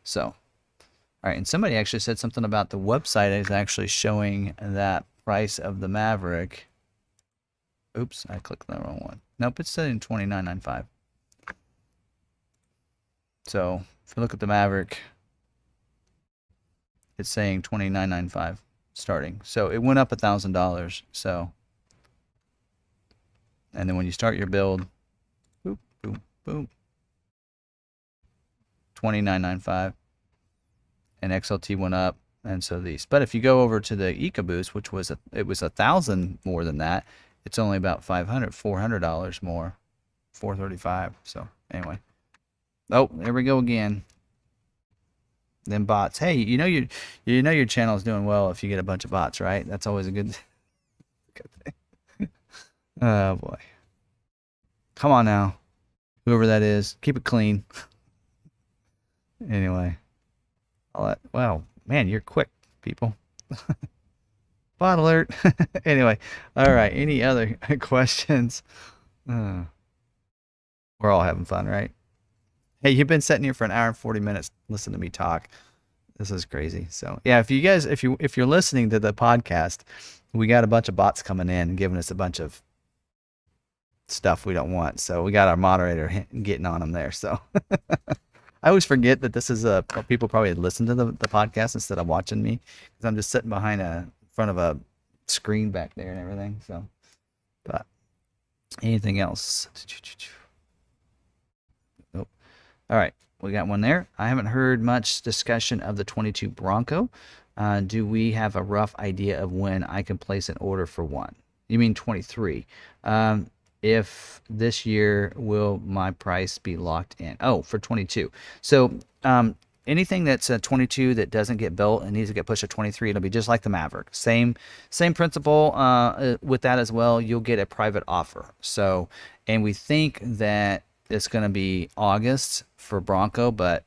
[SPEAKER 1] So, all right, and somebody actually said something about the website is actually showing that price of the Maverick. Oops, I clicked the wrong one. Nope, it's saying $29.95. So if you look at the Maverick, it's saying $29.95 starting. So it went up $1,000. So, and then when you start your build, boop, boop, boop, $29.95, and XLT went up, and so these. But if you go over to the EcoBoost, which was it was $1,000 more than that, it's only about $400 more, $435. So anyway. Oh, there we go again. Them bots. Hey, you know your channel is doing well if you get a bunch of bots, right? That's always a good thing. Oh boy. Come on now. Whoever that is, keep it clean. Anyway. Wow, man, you're quick, people. Bot alert. Anyway, all right. Any other questions? We're all having fun, right? Hey, you've been sitting here for an hour and 40 minutes listening to me talk. This is crazy. So yeah, if you guys, if you're listening to the podcast, we got a bunch of bots coming in and giving us a bunch of stuff we don't want. So we got our moderator getting on them there. So I always forget that this is people probably listen to the podcast instead of watching me because I'm just sitting behind front of a screen back there and everything. So, but anything else? Nope. All right, we got one there. I haven't heard much discussion of the 22 Bronco. Do we have a rough idea of when I can place an order for one? You mean 23? If this year, will my price be locked in? Oh, for 22. So anything that's a 22 that doesn't get built and needs to get pushed to 23, it'll be just like the Maverick. Same principle with that as well. You'll get a private offer. So, and we think that it's going to be August for Bronco, but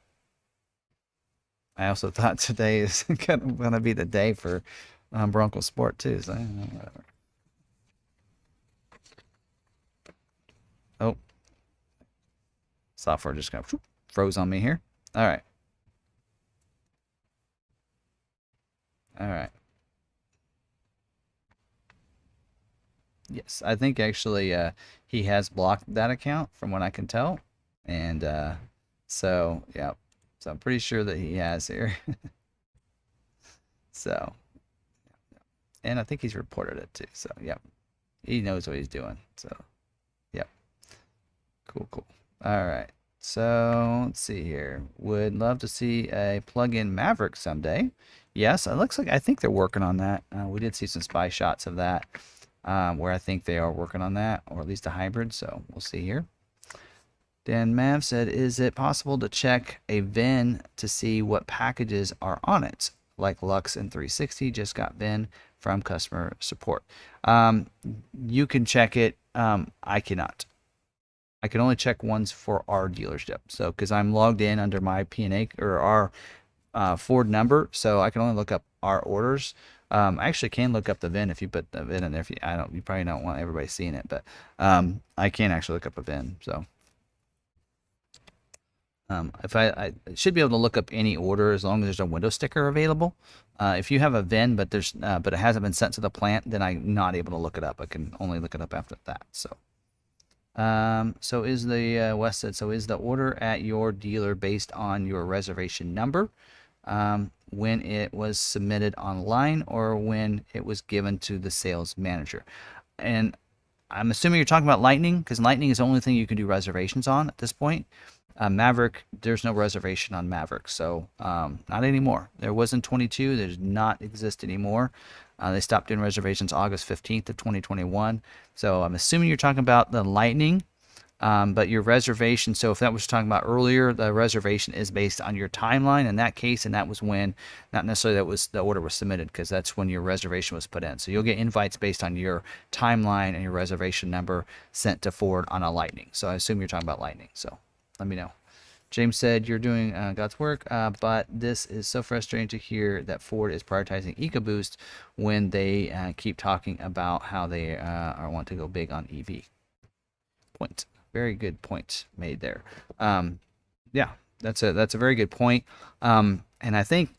[SPEAKER 1] I also thought today is going to be the day for Bronco Sport too. So whatever. Oh, software just kind of froze on me here. All right. All right. Yes, I think actually he has blocked that account from what I can tell. And so, yeah. So I'm pretty sure that he has here. So, and I think he's reported it too. So, yep. He knows what he's doing. So, yep. Cool, cool. All right. So, let's see here. Would love to see a plug-in Maverick someday. Yes, it looks like I think they're working on that. We did see some spy shots of that where I think they are working on that, or at least a hybrid. So, we'll see here. Dan Mav said, is it possible to check a VIN to see what packages are on it? Like Lux and 360 just got VIN from customer support. You can check it. I cannot. I can only check ones for our dealership. So, because I'm logged in under my P&A or our Ford number, so I can only look up our orders. I actually can look up the VIN if you put the VIN in there. If you, you probably don't want everybody seeing it, but I can actually look up a VIN. So. If I should be able to look up any order as long as there's a window sticker available. If you have a VIN but it hasn't been sent to the plant, then I'm not able to look it up. I can only look it up after that. So, so is the West said, so is the order at your dealer based on your reservation number when it was submitted online or when it was given to the sales manager? And I'm assuming you're talking about Lightning, because Lightning is the only thing you can do reservations on at this point. Maverick, there's no reservation on Maverick, so not anymore. There was in 22, there does not exist anymore. They stopped doing reservations August 15th of 2021. So I'm assuming you're talking about the Lightning, but your reservation, so if that was talking about earlier, the reservation is based on your timeline in that case, and that was when, not necessarily that was the order was submitted, because that's when your reservation was put in. So you'll get invites based on your timeline and your reservation number sent to Ford on a Lightning. So I assume you're talking about Lightning, so let me know. James said, you're doing God's work, but this is so frustrating to hear that Ford is prioritizing EcoBoost when they keep talking about how they want to go big on EV. Point. Very good point made there. Yeah, that's a very good point. And I think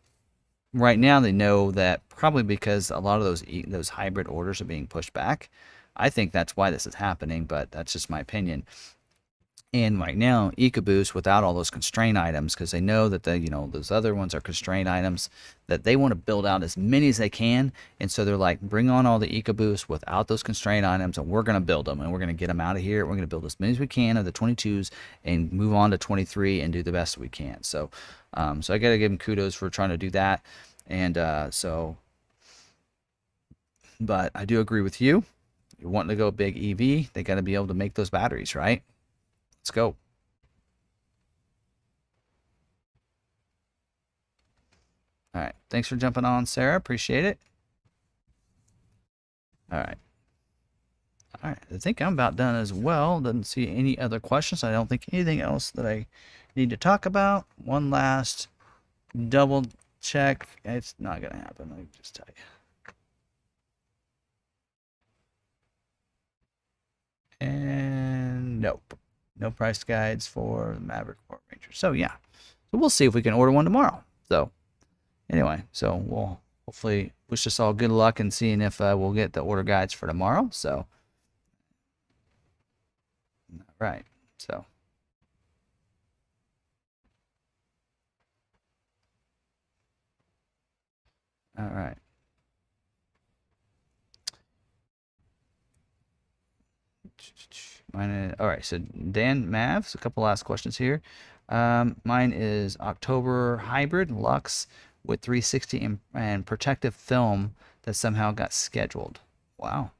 [SPEAKER 1] right now they know that probably because a lot of those hybrid orders are being pushed back. I think that's why this is happening, but that's just my opinion. And right now, EcoBoost, without all those constraint items, because they know that those other ones are constraint items, that they want to build out as many as they can. And so they're like, bring on all the EcoBoost without those constraint items, and we're going to build them, and we're going to get them out of here. We're going to build as many as we can of the 22s and move on to 23 and do the best we can. So, so I got to give them kudos for trying to do that. And but I do agree with you. You're wanting to go big EV, they got to be able to make those batteries, right? Let's go. All right. Thanks for jumping on, Sarah. Appreciate it. All right. All right. I think I'm about done as well. Doesn't see any other questions. I don't think anything else that I need to talk about. One last double check. It's not going to happen. Let me just tell you. And nope. No price guides for the Maverick or Ranger. So yeah, so we'll see if we can order one tomorrow. So anyway, so we'll hopefully wish us all good luck in seeing if we'll get the order guides for tomorrow. So right, so all right. Mine is, all right, so Dan Mavs, a couple last questions here. Mine is October hybrid Lux with 360 and protective film that somehow got scheduled. Wow.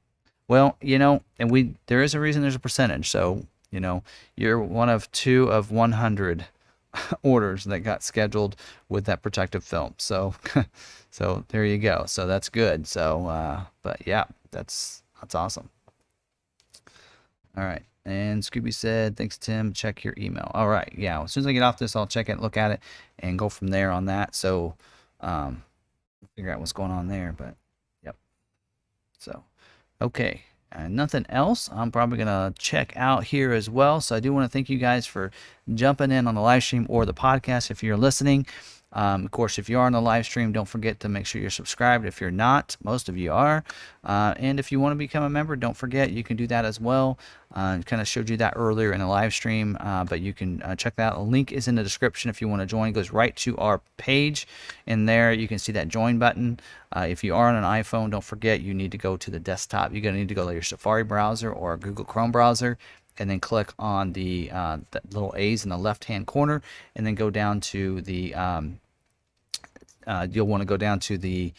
[SPEAKER 1] Well, and there is a reason there's a percentage. So, you're one of 2 of 100 orders that got scheduled with that protective film. So, so there you go. So that's good. So, but yeah, that's awesome. All right. And Scooby said, thanks, Tim. Check your email. All right. Yeah. As soon as I get off this, I'll check it, look at it, and go from there on that. So, figure out what's going on there. But, yep. So, okay. Nothing else. I'm probably going to check out here as well. So, I do want to thank you guys for jumping in on the live stream or the podcast if you're listening. Of course, if you are on the live stream, don't forget to make sure you're subscribed. If you're not, most of you are. And if you want to become a member, don't forget you can do that as well. Kind of showed you that earlier in the live stream, but you can check that out. The link is in the description if you want to join. It goes right to our page. In there, you can see that join button. If you are on an iPhone, don't forget you need to go to the desktop. You're going to need to go to your Safari browser or Google Chrome browser, and then click on the little A's in the left-hand corner, and then go down to the you'll want to go down to the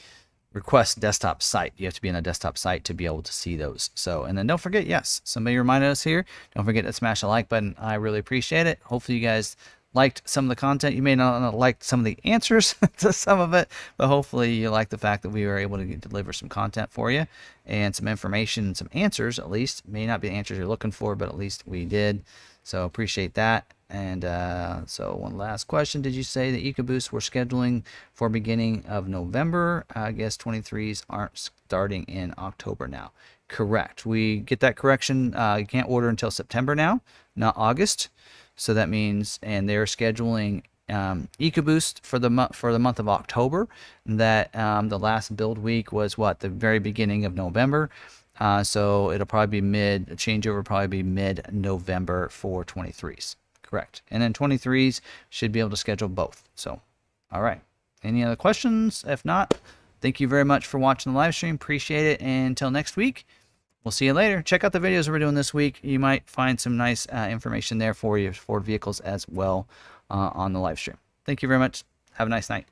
[SPEAKER 1] request desktop site. You have to be in a desktop site to be able to see those. So, and then don't forget, yes, somebody reminded us here, don't forget to smash the like button. I really appreciate it. Hopefully you guys liked some of the content. You may not like some of the answers to some of it, but hopefully you like the fact that we were able to deliver some content for you and some information, some answers at least. May not be the answers you're looking for, but at least we did. So appreciate that. And so one last question. Did you say the EcoBoost we're scheduling for beginning of November? I guess 23s aren't starting in October now. Correct. We get that correction. You can't order until September now, not August. So that means, and they're scheduling EcoBoost for the month of October. That the last build week was what, the very beginning of November. So it'll probably be changeover probably be mid-November for 23s. Correct. And then 23s should be able to schedule both. So, all right. Any other questions? If not, thank you very much for watching the live stream. Appreciate it. And until next week, we'll see you later. Check out the videos we're doing this week. You might find some nice information there for your Ford vehicles as well on the live stream. Thank you very much. Have a nice night.